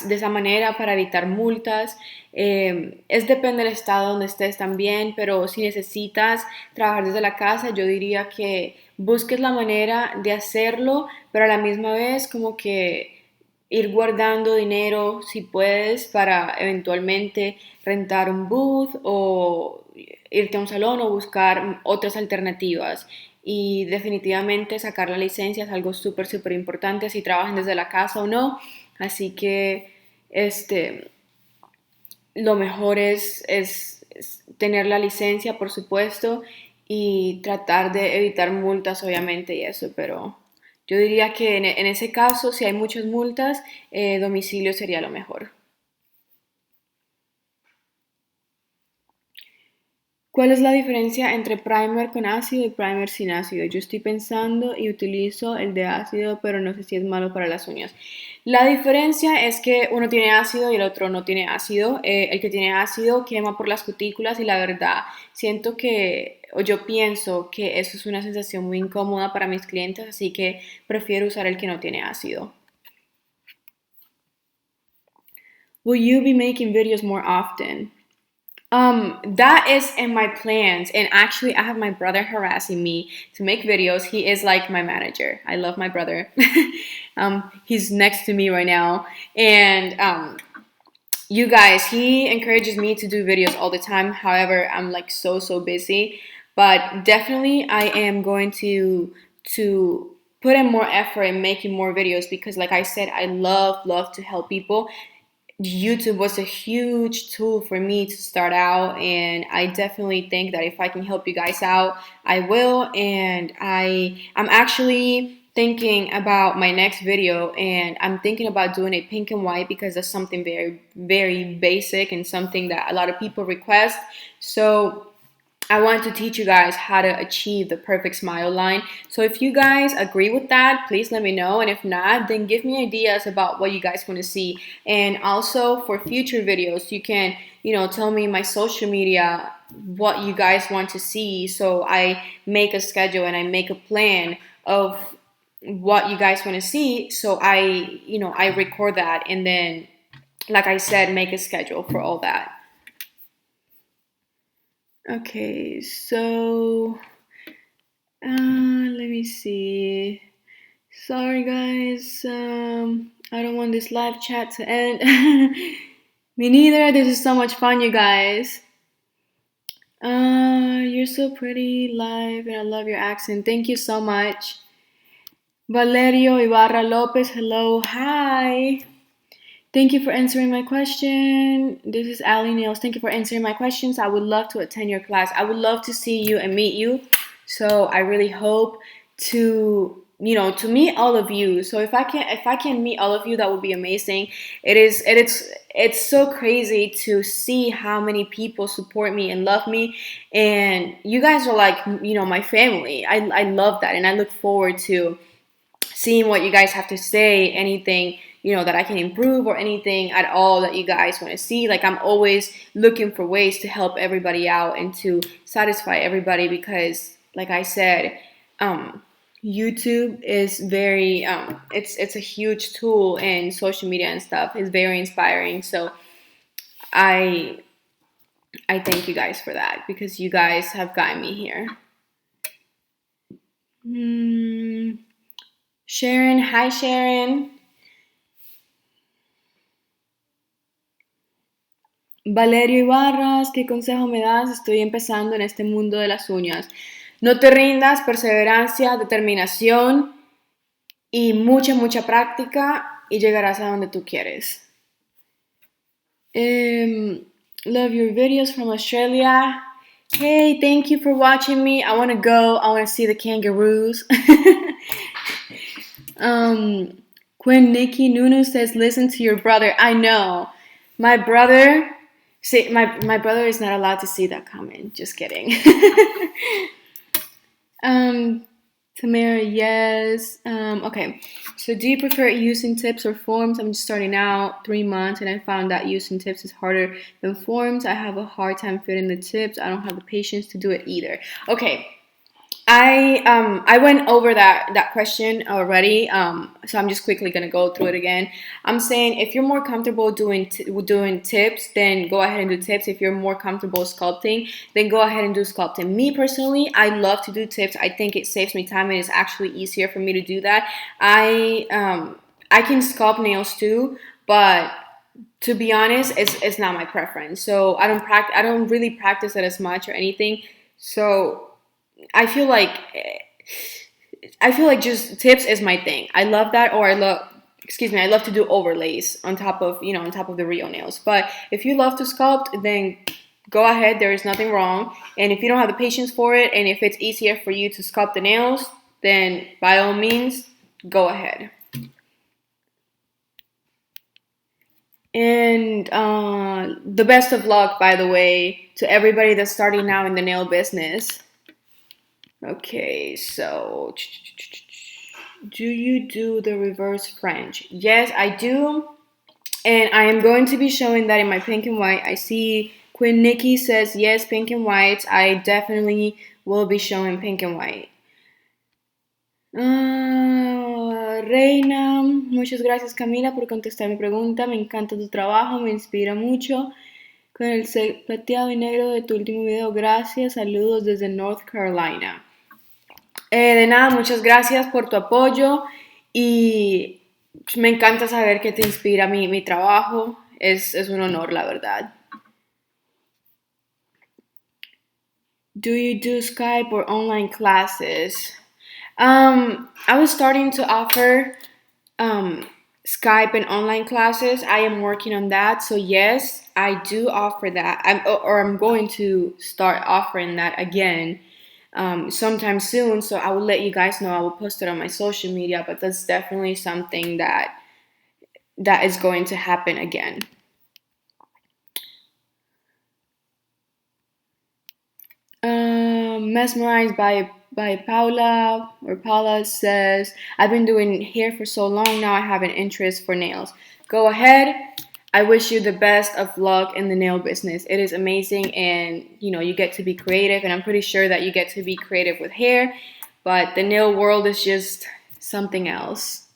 de esa manera para evitar multas. Es depende del estado donde estés también, pero si necesitas trabajar desde la casa, yo diría que busques la manera de hacerlo, pero a la misma vez como que ir guardando dinero si puedes para eventualmente rentar un booth o irte a un salón o buscar otras alternativas. Y definitivamente sacar la licencia es algo súper, súper importante si trabajan desde la casa o no. Así que este, lo mejor es tener la licencia, por supuesto, y tratar de evitar multas, obviamente, y eso, pero yo diría que en ese caso, si hay muchas multas, domicilio sería lo mejor. ¿Cuál es la diferencia entre primer con ácido y primer sin ácido? Yo estoy pensando y utilizo el de ácido, pero no sé si es malo para las uñas. La diferencia es que uno tiene ácido y el otro no tiene ácido. El que tiene ácido quema por las cutículas y la verdad siento que, o yo pienso que eso es una sensación muy incómoda para mis clientes, así que prefiero usar el que no tiene ácido. Will you be making videos more often? That is in my plans. And actually, I have my brother harassing me to make videos. He is like my manager. I love my brother. He's next to me right now. And you guys, he encourages me to do videos all the time. However, I'm like so, so busy. But definitely, I am going to put in more effort in making more videos because like I said, I love to help people. YouTube was a huge tool for me to start out, and I definitely think that if I can help you guys out, I will. And I'm actually thinking about my next video, and I'm thinking about doing it pink and white because that's something very basic and something that a lot of people request. So I want to teach you guys how to achieve the perfect smile line. So if you guys agree with that, please let me know. And if not, then give me ideas about what you guys want to see. And also for future videos, you can, tell me in my social media what you guys want to see. So I make a schedule and I make a plan of what you guys want to see. So I record that and then, like I said, make a schedule for all that. Okay, so let me see. Sorry, guys. I don't want this live chat to end. Me neither. This is so much fun, you guys. You're so pretty live, and I love your accent. Thank you so much. Valerio Ibarra Lopez, hello, hi. Thank you for answering my question. This is Ali Nails. Thank you for answering my questions. I would love to attend your class. I would love to see you and meet you. So I really hope to meet all of you. So if I can meet all of you, that would be amazing. It's so crazy to see how many people support me and love me, and you guys are like my family. I love that, and I look forward to seeing what you guys have to say, anything that I can improve or anything at all that you guys want to see. Like I'm always looking for ways to help everybody out and to satisfy everybody because like I said, YouTube is very it's a huge tool and social media and stuff is very inspiring. So I thank you guys for that because you guys have gotten me here. Sharon, hi Sharon. Valerio Ibarras, ¿qué consejo me das? Estoy empezando en este mundo de las uñas. No te rindas, perseverancia, determinación y mucha práctica y llegarás a donde tú quieres. Love your videos from Australia. Hey, thank you for watching me. I want to go. I want to see the kangaroos. Quinn Nikki Nunu says, listen to your brother. I know. My brother... See, my brother is not allowed to see that comment. Just kidding. Tamara, yes. Okay. So do you prefer using tips or forms? I'm just starting out 3 months and I found that using tips is harder than forms. I have a hard time fitting the tips. I don't have the patience to do it either. Okay. I went over that question already. So I'm just quickly gonna go through it again. I'm saying if you're more comfortable doing tips, then go ahead and do tips. If you're more comfortable sculpting, then go ahead and do sculpting. Me personally, I love to do tips. I think it saves me time and it's actually easier for me to do that. I can sculpt nails too, but to be honest, it's not my preference. So I don't really practice it as much or anything. So I feel like just tips is my thing. I love that, or I love to do overlays on top of on top of the real nails. But if you love to sculpt, then go ahead. There is nothing wrong. And if you don't have the patience for it, and if it's easier for you to sculpt the nails, then by all means, go ahead. And the best of luck, by the way, to everybody that's starting now in the nail business. Okay, so do you do the reverse French? Yes, I do. And I am going to be showing that in my pink and white. I see Quinn Nikki says yes, pink and white. I definitely will be showing pink and white. Reina, muchas gracias Camila por contestar mi pregunta. Me encanta tu trabajo, me inspira mucho. Con el set plateado y negro de tu último video, gracias. Saludos desde North Carolina. De nada, muchas gracias por tu apoyo y me encanta saber que te inspira mi trabajo. Es un honor, la verdad. Do you do Skype or online classes? I was starting to offer Skype and online classes. I am working on that. So yes, I do offer that. I'm going to start offering that again sometime soon. So I will let you guys know. I will post it on my social media. But that's definitely something that is going to happen again. Mesmerized by Paula, or Paula says, I've been doing hair for so long now I have an interest for nails. Go ahead. I wish you the best of luck in the nail business. It is amazing, and you get to be creative, and I'm pretty sure that you get to be creative with hair, but the nail world is just something else.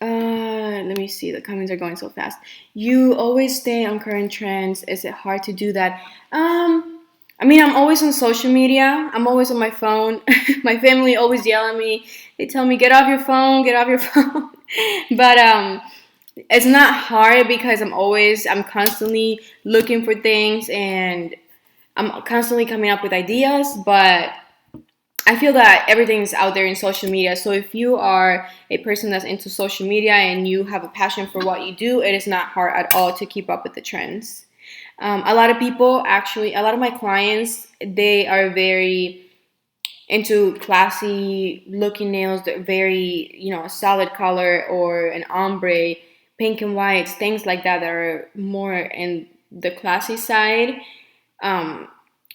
Let me see. The comments are going so fast. You always stay on current trends. Is it hard to do that? I mean, I'm always on social media. I'm always on my phone. My family always yell at me. They tell me, get off your phone, get off your phone. But it's not hard because I'm constantly looking for things and I'm constantly coming up with ideas. But I feel that everything's out there in social media. So if you are a person that's into social media and you have a passion for what you do, it is not hard at all to keep up with the trends. A lot of people, actually, a lot of my clients, they are very into classy looking nails. They're very, a solid color or an ombre, pink and whites, things like that are more in the classy side.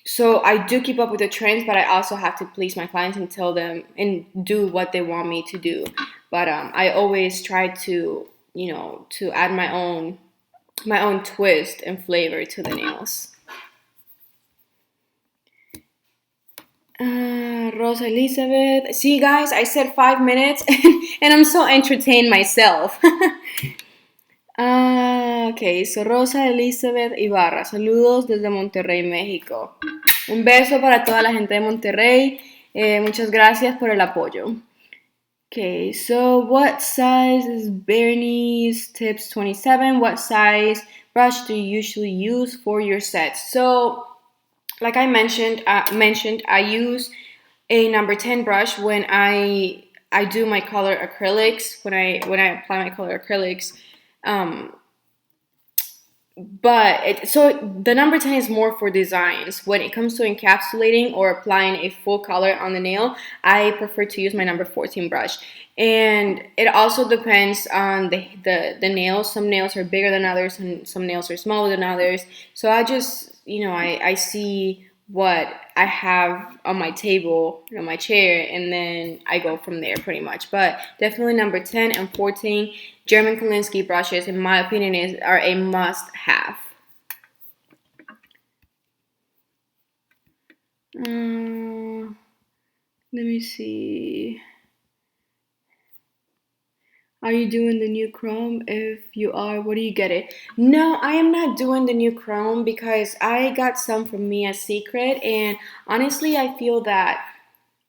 So I do keep up with the trends, but I also have to please my clients and tell them and do what they want me to do. But I always try to, to add my own twist and flavor to the nails. Rosa Elizabeth. See, guys, I said 5 minutes, and I'm so entertained myself. Ok, so Rosa Elizabeth Ibarra, saludos desde Monterrey, México. Un beso para toda la gente de Monterrey. Muchas gracias por el apoyo. Okay, so what size is Bernie's Tips 27? What size brush do you usually use for your sets? So, like I mentioned, I use a number 10 brush when I do my color acrylics, when I apply my color acrylics. So the number 10 is more for designs. When it comes to encapsulating or applying a full color on the nail, I prefer to use my number 14 brush. And it also depends on the nails. Some nails are bigger than others and some nails are smaller than others. So I just, I see what I have on my table, on my chair, and then I go from there pretty much. But definitely number 10 and 14 German Kolinsky brushes, in my opinion, are a must-have. Let me see. Are you doing the new Chrome? If you are, where do you get it? No, I am not doing the new Chrome because I got some from Mia Secret, and honestly, I feel that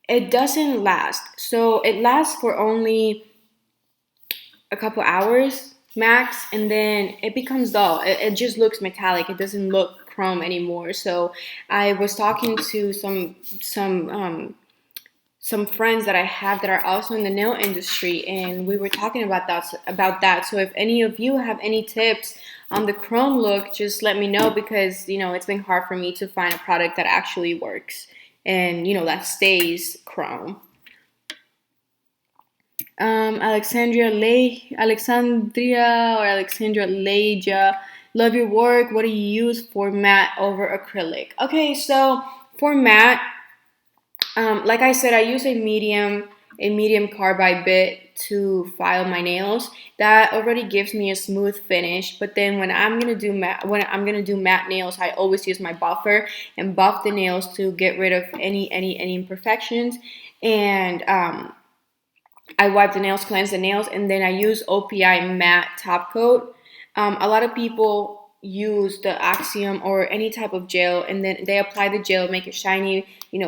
it doesn't last. So it lasts for only a couple hours max, and then it becomes dull. It just looks metallic. It doesn't look Chrome anymore. So I was talking to some friends that I have that are also in the nail industry, and we were talking about that. So if any of you have any tips on the chrome look, just let me know, because it's been hard for me to find a product that actually works and that stays chrome. Alexandria Leja, love your work. What do you use for matte over acrylic? Okay, so for matte, like I said, I use a medium carbide bit to file my nails. That already gives me a smooth finish. But then when I'm gonna do matte nails, I always use my buffer and buff the nails to get rid of any imperfections. And I wipe the nails, cleanse the nails, and then I use OPI matte top coat. A lot of people use the Axiom or any type of gel, and then they apply the gel, make it shiny,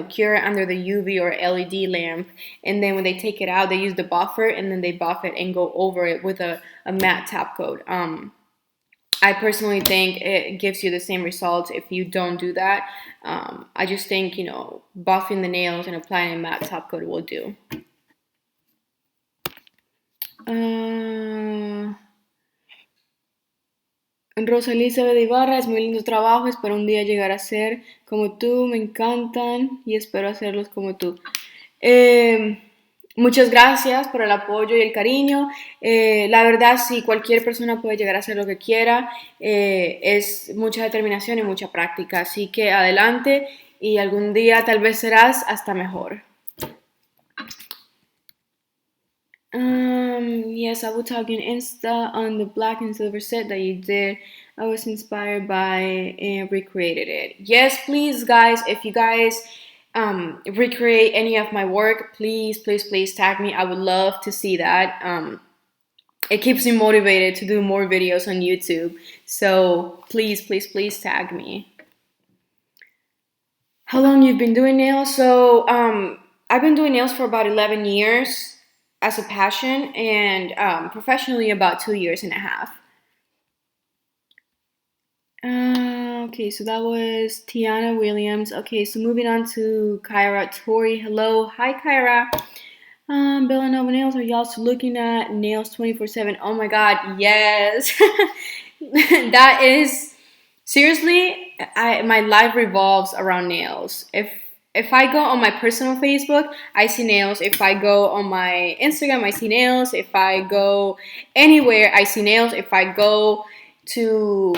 cure it under the UV or LED lamp, and then when they take it out, they use the buffer, and then they buff it and go over it with a matte top coat. I personally think it gives you the same results if you don't do that. I just think, buffing the nails and applying a matte top coat will do. Rosa Elizabeth Ibarra, es muy lindo trabajo, espero un día llegar a ser como tú, me encantan y espero hacerlos como tú. Muchas gracias por el apoyo y el cariño. La verdad, sí, cualquier persona puede llegar a hacer lo que quiera. Es mucha determinación y mucha práctica, así que adelante y algún día tal vez serás hasta mejor. Yes, I will tag you on Insta on the black and silver set that you did. I was inspired by and recreated it. Yes, please, guys, if you guys recreate any of my work, please tag me. I would love to see that. It keeps me motivated to do more videos on YouTube. So please tag me. How long you've been doing nails? So I've been doing nails for about 11 years as a passion, and professionally about 2 years and a half. Okay, so that was Tiana Williams. Okay, so moving on to Kyra Tori. Hello. Hi, Kyra. Villanova Nails, are y'all still looking at nails 24/7? Oh my god, yes. That is seriously, my life revolves around nails. If I go on my personal Facebook, I see nails. If I go on my Instagram, I see nails. If I go anywhere, I see nails. If I go to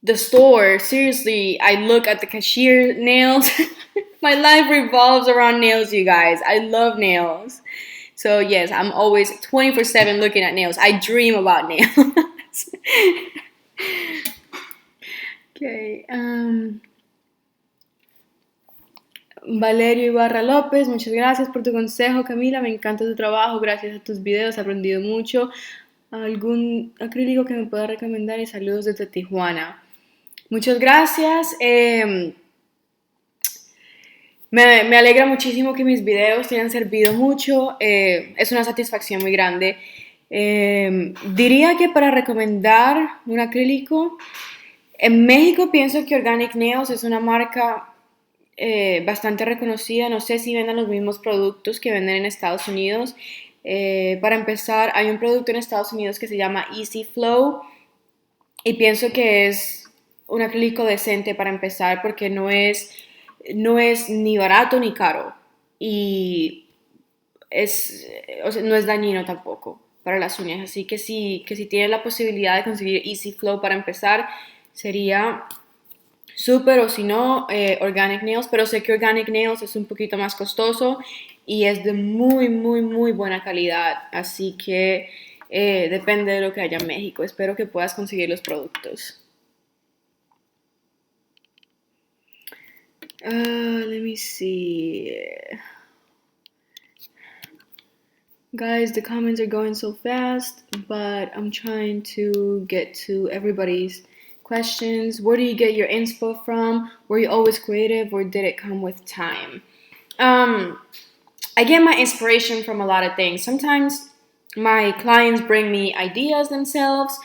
the store, seriously, I look at the cashier nails. My life revolves around nails, you guys. I love nails. So yes, I'm always 24/7 looking at nails. I dream about nails. Okay. Valerio Ibarra López, muchas gracias por tu consejo, Camila. Me encanta tu trabajo. Gracias a tus videos he aprendido mucho. ¿Algún acrílico que me pueda recomendar? Y saludos desde Tijuana. Muchas gracias. Me alegra muchísimo que mis videos te hayan servido mucho. Es una satisfacción muy grande. Diría que para recomendar un acrílico, en México pienso que Organic Nails es una marca bastante reconocida. No sé si vendan los mismos productos que venden en Estados Unidos. Para empezar, hay un producto en Estados Unidos que se llama Easy Flow y pienso que es un acrílico decente para empezar porque no es ni barato ni caro y no es dañino tampoco para las uñas, así que si tienes la posibilidad de conseguir Easy Flow para empezar sería súper, o si no, Organic Nails, pero sé que Organic Nails es un poquito más costoso y es de muy buena calidad, así que depende de lo que haya en México. Espero que puedas conseguir los productos. Let me see. Guys, the comments are going so fast, but I'm trying to get to everybody's questions. Where do you get your inspo from? Were you always creative or did it come with time? Um, I get my inspiration from a lot of things. Sometimes my clients bring me ideas themselves.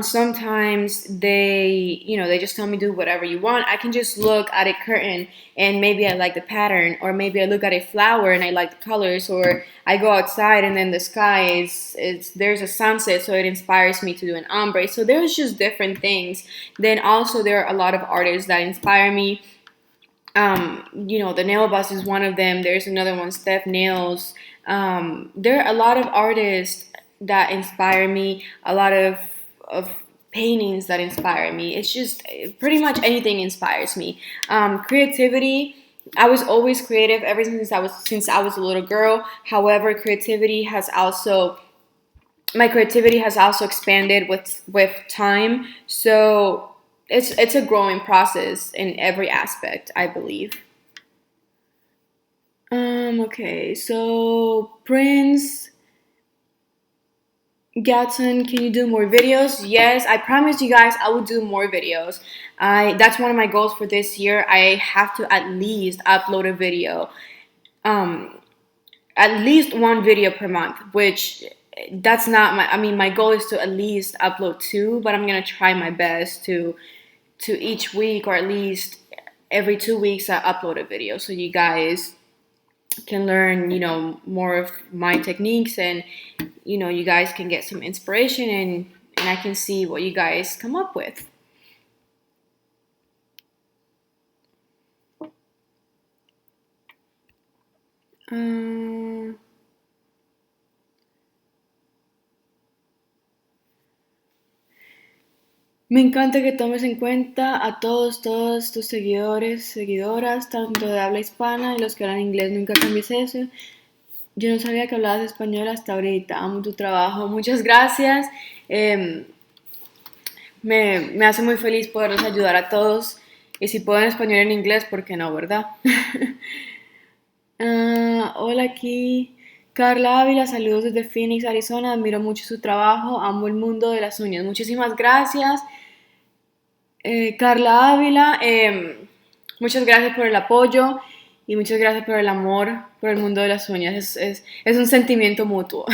Sometimes they just tell me do whatever you want. I can just look at a curtain and maybe I like the pattern, or maybe I look at a flower and I like the colors, or I go outside and then the sky is there's a sunset, so it inspires me to do an ombre. So there's just different things. Then also there are a lot of artists that inspire me. The Nail Boss is one of them. There's another one, Steph Nails. There are a lot of artists that inspire me, a lot of paintings that inspire me. It's just pretty much anything inspires me. Creativity. I was always creative ever since I was a little girl. However, my creativity has also expanded with time. So it's a growing process in every aspect, I believe. Okay, so Prince Gatson, can you do more videos? Yes, I promised you guys I would do more videos. That's one of my goals for this year. I have to at least upload a video. Um, at least one video per month, which that's not my goal is to at least upload two, but I'm gonna try my best to each week, or at least every 2 weeks I upload a video so you guys can learn, more of my techniques, and you guys can get some inspiration, and I can see what you guys come up with. Um, Me encanta que tomes en cuenta a todos tus seguidores, seguidoras, tanto de habla hispana y los que hablan inglés. Nunca cambies eso. Yo no sabía que hablabas español hasta ahorita. Amo tu trabajo. Muchas gracias. Eh, me hace muy feliz poderlos ayudar a todos. Y si puedo en español y en inglés, ¿por qué no, verdad? Hola, aquí Carla Ávila, saludos desde Phoenix, Arizona. Admiro mucho su trabajo, amo el mundo de las uñas. Muchísimas gracias. Carla Ávila, muchas gracias por el apoyo y muchas gracias por el amor por el mundo de las uñas. Es un sentimiento mutuo.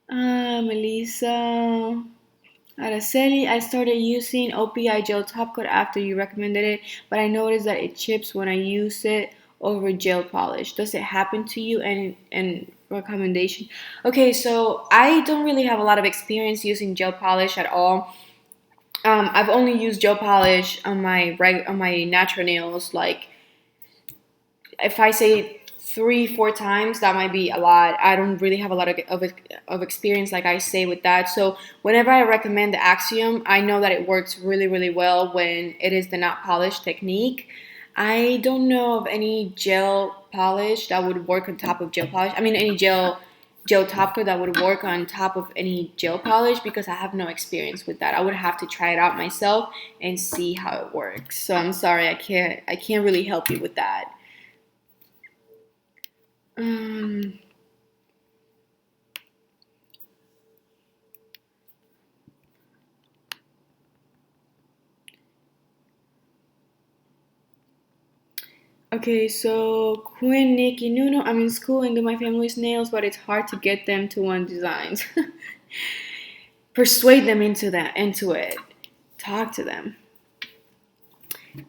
Melissa Araceli, I started using OPI gel top coat after you recommended it, but I noticed that it chips when I use it over gel polish. Does it happen to you? And recommendation? Okay, so I don't really have a lot of experience using gel polish at all. I've only used gel polish on my natural nails. Like, if I say 3-4 times, that might be a lot. I don't really have a lot of experience, like I say, with that. So whenever I recommend the Axiom, I know that it works really, really well when it is the not polish technique. I don't know of any gel polish that would work on top of gel polish. I mean, any gel top coat that would work on top of any gel polish, because I have no experience with that. I would have to try it out myself and see how it works. So I'm sorry, I can't really help you with that. Um, okay, so Quinn Nikki Nuno, I'm in school and do my family's nails, but it's hard to get them to want designs. Persuade them into it. Talk to them.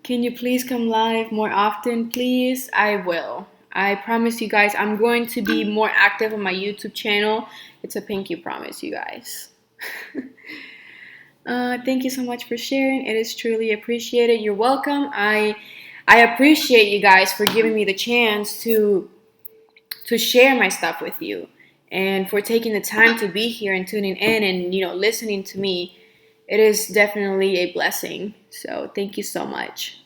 Can you please come live more often, please? I will. I promise you guys, I'm going to be more active on my YouTube channel. It's a pinky promise, you guys. Thank you so much for sharing. It is truly appreciated. You're welcome. I appreciate you guys for giving me the chance to share my stuff with you, and for taking the time to be here and tuning in and listening to me. It is definitely a blessing. So thank you so much.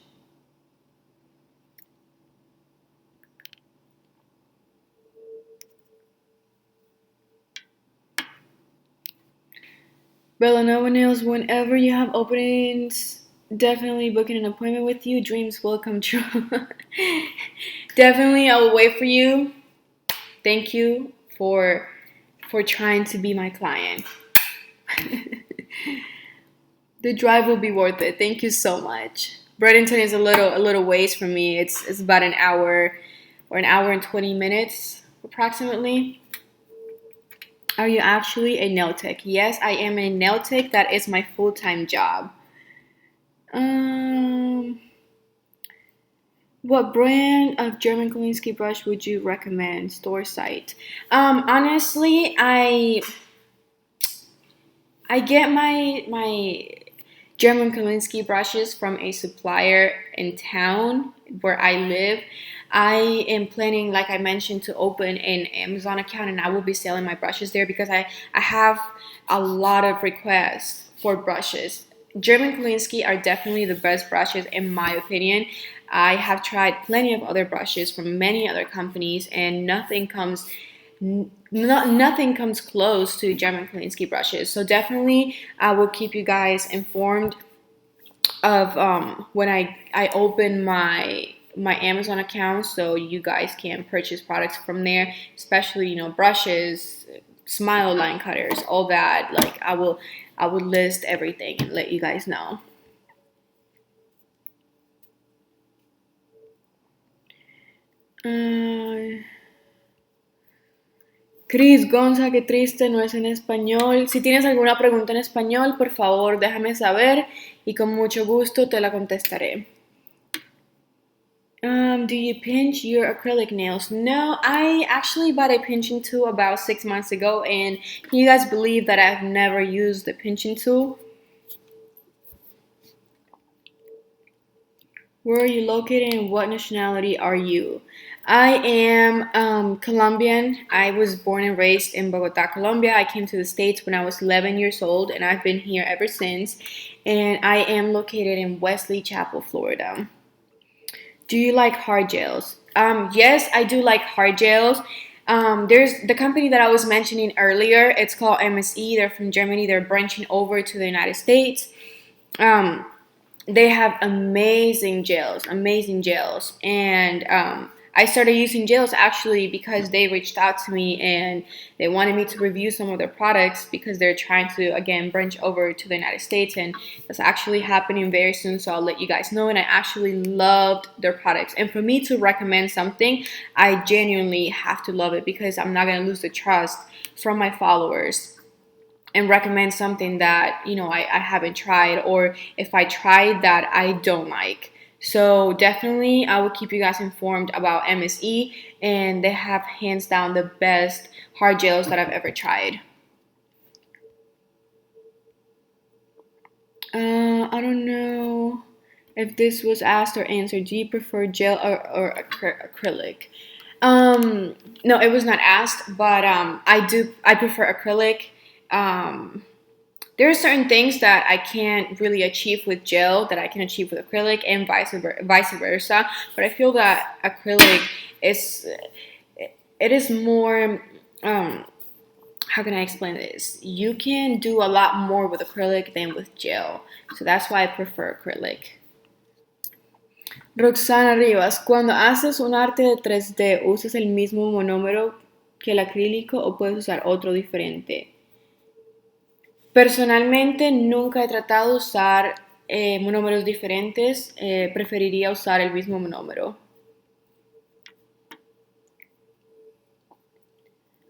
Villanova Nails, whenever you have openings Definitely booking an appointment with you. Dreams will come true. Definitely, I will wait for you. Thank you for trying to be my client. The drive will be worth it. Thank you so much. Bradenton is a little ways from me. It's about an hour or an hour and 20 minutes approximately. Are you actually a nail tech? Yes, I am a nail tech. That is my full-time job. Um, what brand of German Kolinsky brush would you recommend? Store site. Honestly, I get my German Kolinsky brushes from a supplier in town where I live. I am planning, like I mentioned, to open an Amazon account and I will be selling my brushes there because I have a lot of requests for brushes. German Kolinsky are definitely the best brushes in my opinion. I have tried plenty of other brushes from many other companies and nothing comes close to German Kolinsky brushes. So definitely I will keep you guys informed of when I open my Amazon account so you guys can purchase products from there, especially brushes, smile line cutters, all that. Like I will list everything and let you guys know. Uh, Chris Gonza, qué triste, no es en español. Si tienes alguna pregunta en español, por favor, déjame saber y con mucho gusto te la contestaré. Do you pinch your acrylic nails? No, I actually bought a pinching tool about 6 months ago, and can you guys believe that I've never used the pinching tool? Where are you located and what nationality are you? I am Colombian. I was born and raised in Bogota, Colombia. I came to the States when I was 11 years old, and I've been here ever since. And I am located in Wesley Chapel, Florida. Do you like hard gels? Yes, I do like hard gels. There's the company that I was mentioning earlier. It's called MSE. They're from Germany. They're branching over to the United States. Um, they have amazing gels, and I started using gels actually because they reached out to me and they wanted me to review some of their products because they're trying to again branch over to the United States, and that's actually happening very soon, so I'll let you guys know. And I actually loved their products, and for me to recommend something, I genuinely have to love it because I'm not going to lose the trust from my followers and recommend something that I haven't tried, or if I tried that I don't like. So definitely I will keep you guys informed about MSE, and they have hands down the best hard gels that I've ever tried. I don't know if this was asked or answered. Do you prefer gel or acrylic? No, it was not asked, but I prefer acrylic. um, there are certain things that I can't really achieve with gel that I can achieve with acrylic, and vice versa. But I feel that acrylic is it is more. How can I explain this? You can do a lot more with acrylic than with gel, so that's why I prefer acrylic. Roxana Rivas, cuando haces un arte de 3D, ¿usas el mismo monómero que el acrílico o puedes usar otro diferente? Personalmente nunca he tratado de usar monómeros diferentes, preferiría usar el mismo monómero.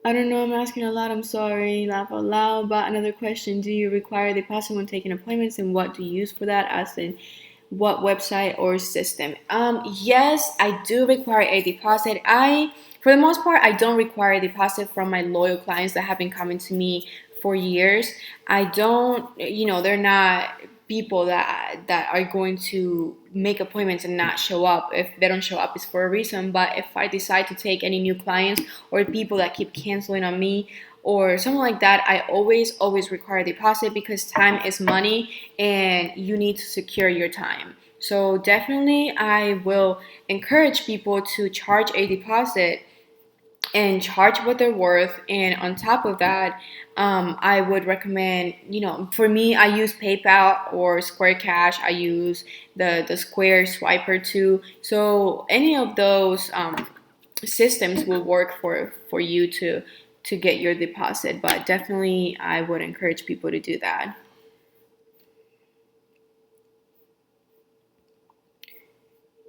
I don't know, I'm asking a lot, I'm sorry, laugh out loud, but another question, do you require deposit when taking appointments and what do you use for that, as in what website or system? Yes, I do require a deposit. For the most part, I don't require a deposit from my loyal clients that have been coming to me for years. I don't, they're not people that are going to make appointments and not show up. If they don't show up, it's for a reason. But if I decide to take any new clients or people that keep canceling on me or something like that, I always require a deposit because time is money and you need to secure your time. So definitely I will encourage people to charge a deposit and charge what they're worth. And on top of that, I would recommend, for me, I use PayPal or Square Cash. I use the Square Swiper too. So any of those systems will work for you to get your deposit. But definitely, I would encourage people to do that.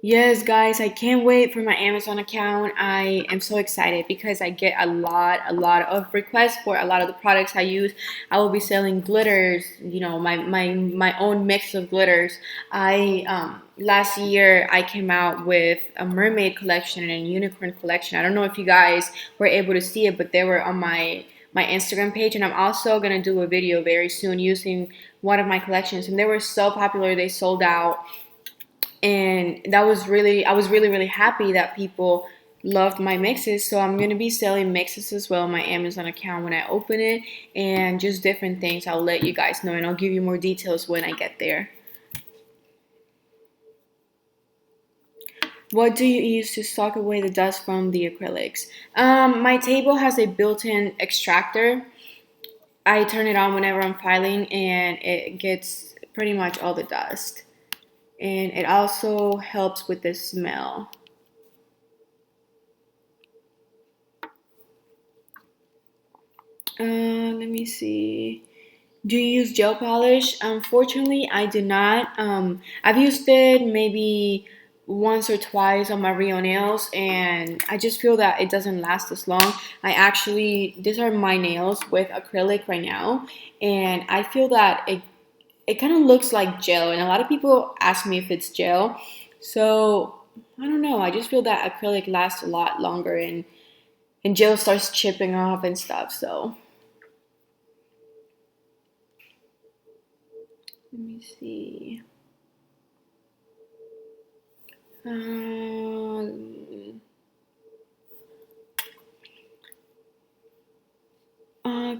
Yes, guys, I can't wait for my Amazon account. I am so excited because I get a lot of requests for a lot of the products I use. I will be selling glitters, my own mix of glitters. I last year I came out with a mermaid collection and a unicorn collection. I don't know if you guys were able to see it, but they were on my Instagram page, and I'm also gonna do a video very soon using one of my collections. And they were so popular, they sold out, and I was really happy that people loved my mixes. So I'm going to be selling mixes as well on my Amazon account when I open it, and just different things. I'll let you guys know, and I'll give you more details when I get there. What do you use to soak away the dust from the acrylics? My table has a built-in extractor. I turn it on whenever I'm filing, and it gets pretty much all the dust, and it also helps with the smell. Let me see. Do you use gel polish? Unfortunately, I do not. I've used it maybe once or twice on my Rio nails, and I just feel that it doesn't last as long. These are my nails with acrylic right now, and I feel that it kind of looks like gel, and a lot of people ask me if it's gel. So I don't know. I just feel that acrylic lasts a lot longer, and gel starts chipping off and stuff. So let me see. Um,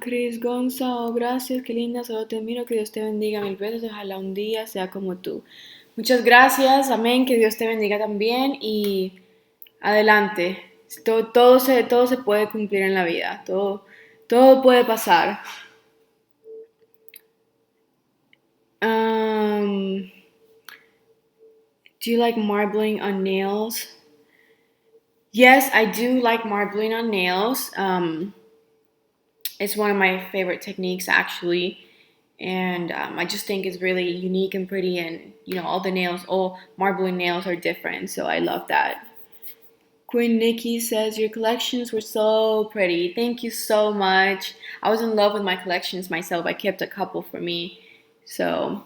Cris Gonzalo, gracias, qué linda, solo te miro, que Dios te bendiga mil veces, ojalá un día sea como tú. Muchas gracias, amén, que Dios te bendiga también y adelante. Todo se puede cumplir en la vida, todo puede pasar. Um, do you like marbling on nails? Yes, I do like marbling on nails. It's one of my favorite techniques actually, and I just think it's really unique and pretty, and all the nails, all marbling nails are different, so I love that. Queen Nikki says your collections were so pretty. Thank you so much. I was in love with my collections myself. I kept a couple for me, so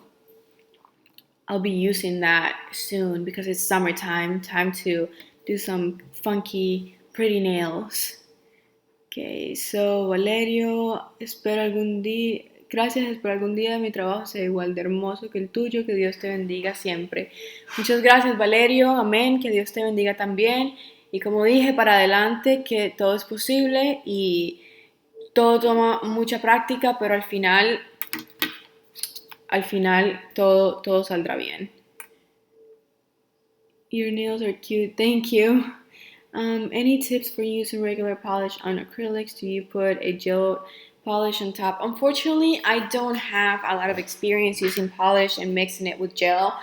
I'll be using that soon because it's summertime. Time to do some funky, pretty nails. Okay, so Valerio, espero algún día, gracias, espero algún día mi trabajo sea igual de hermoso que el tuyo, que Dios te bendiga siempre. Muchas gracias, Valerio, amén, que Dios te bendiga también. Y como dije, para adelante, que todo es posible y todo toma mucha práctica, pero al final todo saldrá bien. Your nails are cute, thank you. Any tips for using regular polish on acrylics? Do you put a gel polish on top? Unfortunately, I don't have a lot of experience using polish and mixing it with gel.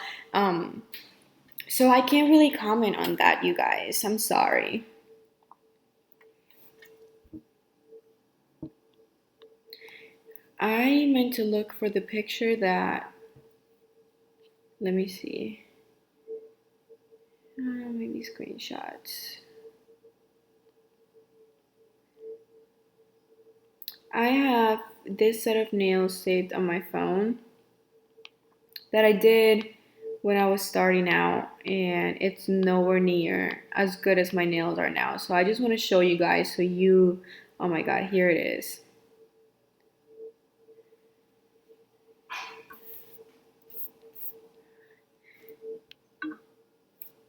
So I can't really comment on that, you guys. I'm sorry. I meant to look for the picture that, let me see. Maybe screenshots. I have this set of nails saved on my phone that I did when I was starting out, and it's nowhere near as good as my nails are now. So I just want to show you guys oh my god, here it is.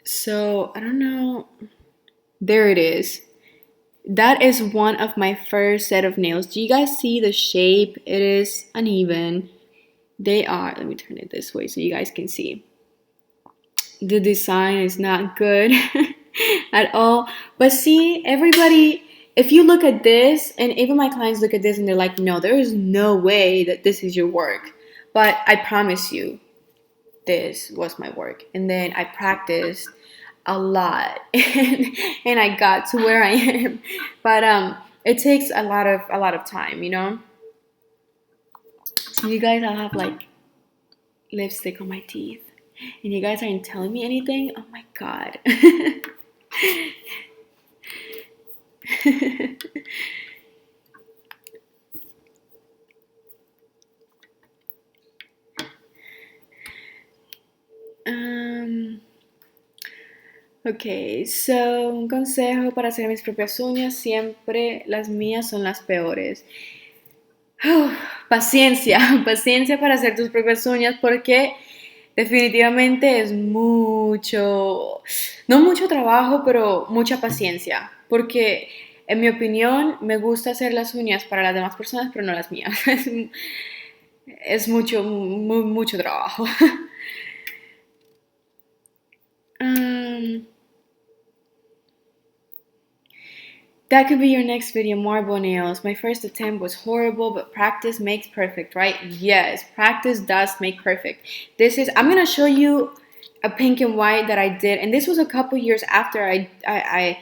So I don't know. There it is. That is one of my first set of nails. Do you guys see the shape? It is uneven. Let me turn it this way so you guys can see. The design is not good at all. But see, everybody if you look at this, and even my clients look at this and they're like, no, there is no way that this is your work. But I promise you, this was my work. And then I practiced a lot and I got to where I am. But it takes a lot of time, you know? So you guys, I have like lipstick on my teeth. And you guys aren't telling me anything? Oh my god. um Ok, so un consejo para hacer mis propias uñas, siempre las mías son las peores. Paciencia, paciencia para hacer tus propias uñas porque definitivamente es mucho, no mucho trabajo, pero mucha paciencia. Porque en mi opinión me gusta hacer las uñas para las demás personas, pero no las mías. Es mucho, mucho trabajo. Um, That could be your next video, marble nails. My first attempt was horrible, but practice makes perfect, right? Yes, practice does make perfect. I'm gonna show you a pink and white that I did, and this was a couple years after I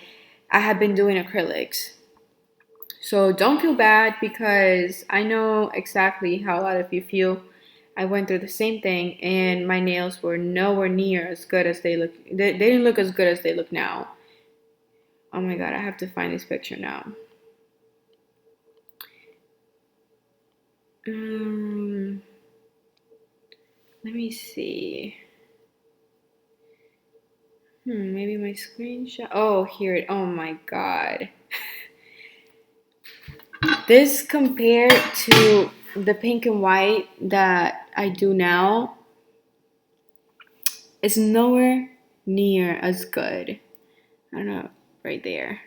had been doing acrylics. So don't feel bad because I know exactly how a lot of you feel. I went through the same thing, and my nails were nowhere near as good as they look. They didn't look as good as they look now. Oh my god, I have to find this picture now. Um, Let me see. Maybe my screenshot. Oh, here it. Oh my god. This compared to the pink and white that I do now is nowhere near as good. I don't know, right there.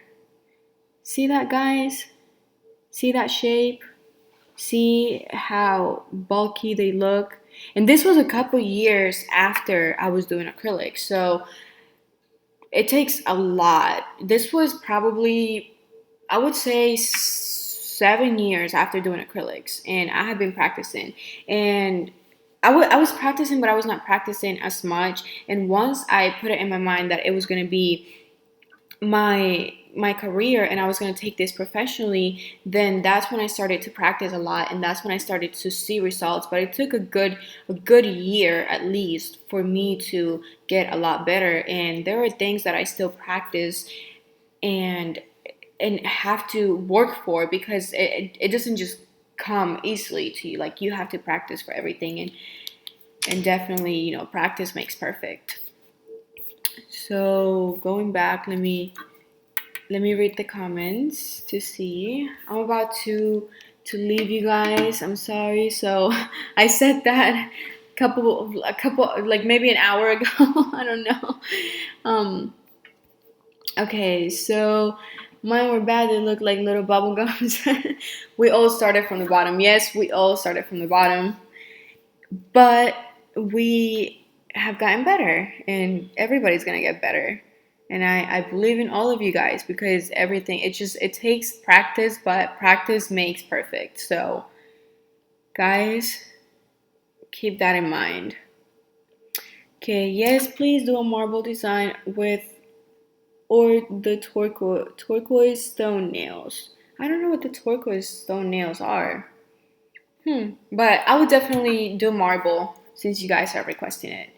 See that, guys? See that shape? See how bulky they look? And this was a couple years after I was doing acrylics, so it takes a lot. This was probably, I would say, 7 years after doing acrylics, and I had been practicing. And I was practicing, but I was not practicing as much. And once I put it in my mind that it was going to be my career and I was going to take this professionally, then that's when I started to practice a lot and that's when I started to see results. But it took a good year at least for me to get a lot better, and there are things that I still practice and have to work for because it doesn't just come easily to you. Like, you have to practice for everything, and definitely, practice makes perfect. So going back, let me read the comments to see. I'm about to leave you guys. I'm sorry. So I said that a couple like maybe an hour ago. I don't know. Okay, so mine were bad. They looked like little bubble gums. We all started from the bottom. Yes, we all started from the bottom. But we have gotten better, and everybody's gonna get better. And I believe in all of you guys because it takes practice, but practice makes perfect. So, guys, keep that in mind. Okay, yes, please do a marble design with or the turquoise stone nails. I don't know what the turquoise stone nails are. But I would definitely do marble since you guys are requesting it.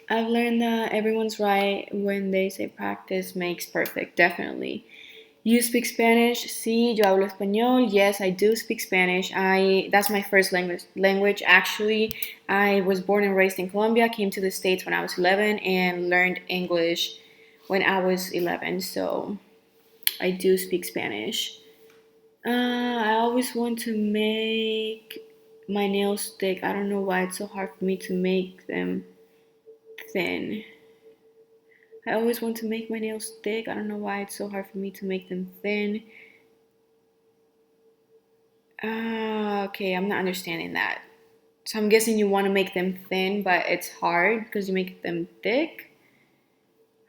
I've learned that everyone's right when they say practice makes perfect. Definitely. You speak Spanish? Sí, yo hablo español. Yes, I do speak Spanish. That's my first language actually. I was born and raised in Colombia, came to the States when I was 11 and learned English when I was 11. So, I do speak Spanish. I always want to make my nails thick. I don't know why it's so hard for me to make them thin. I always want to make my nails thick. I don't know why it's so hard for me to make them thin. Okay, I'm not understanding that. So I'm guessing you want to make them thin, but it's hard because you make them thick.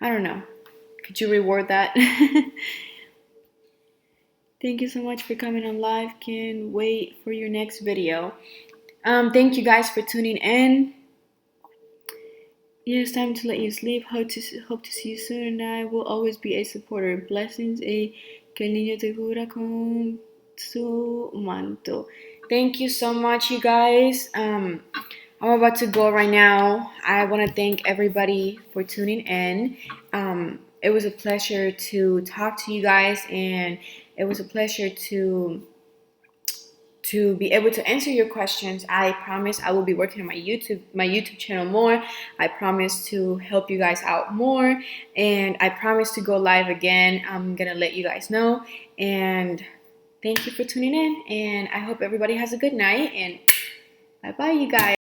I don't know. Could you reward that? Thank you so much for coming on live. Can't wait for your next video. Thank you guys for tuning in. Yeah, it's time to let you sleep. Hope to see you soon, and I will always be a supporter. Blessings, que el niño te cubra con su manto. Thank you so much, you guys. I'm about to go right now. I want to thank everybody for tuning in. It was a pleasure to talk to you guys, and it was a pleasure to be able to answer your questions. I promise I will be working on my YouTube channel more. I promise to help you guys out more, and I promise to go live again. I'm gonna let you guys know. And thank you for tuning in, and I hope everybody has a good night, and bye bye, you guys.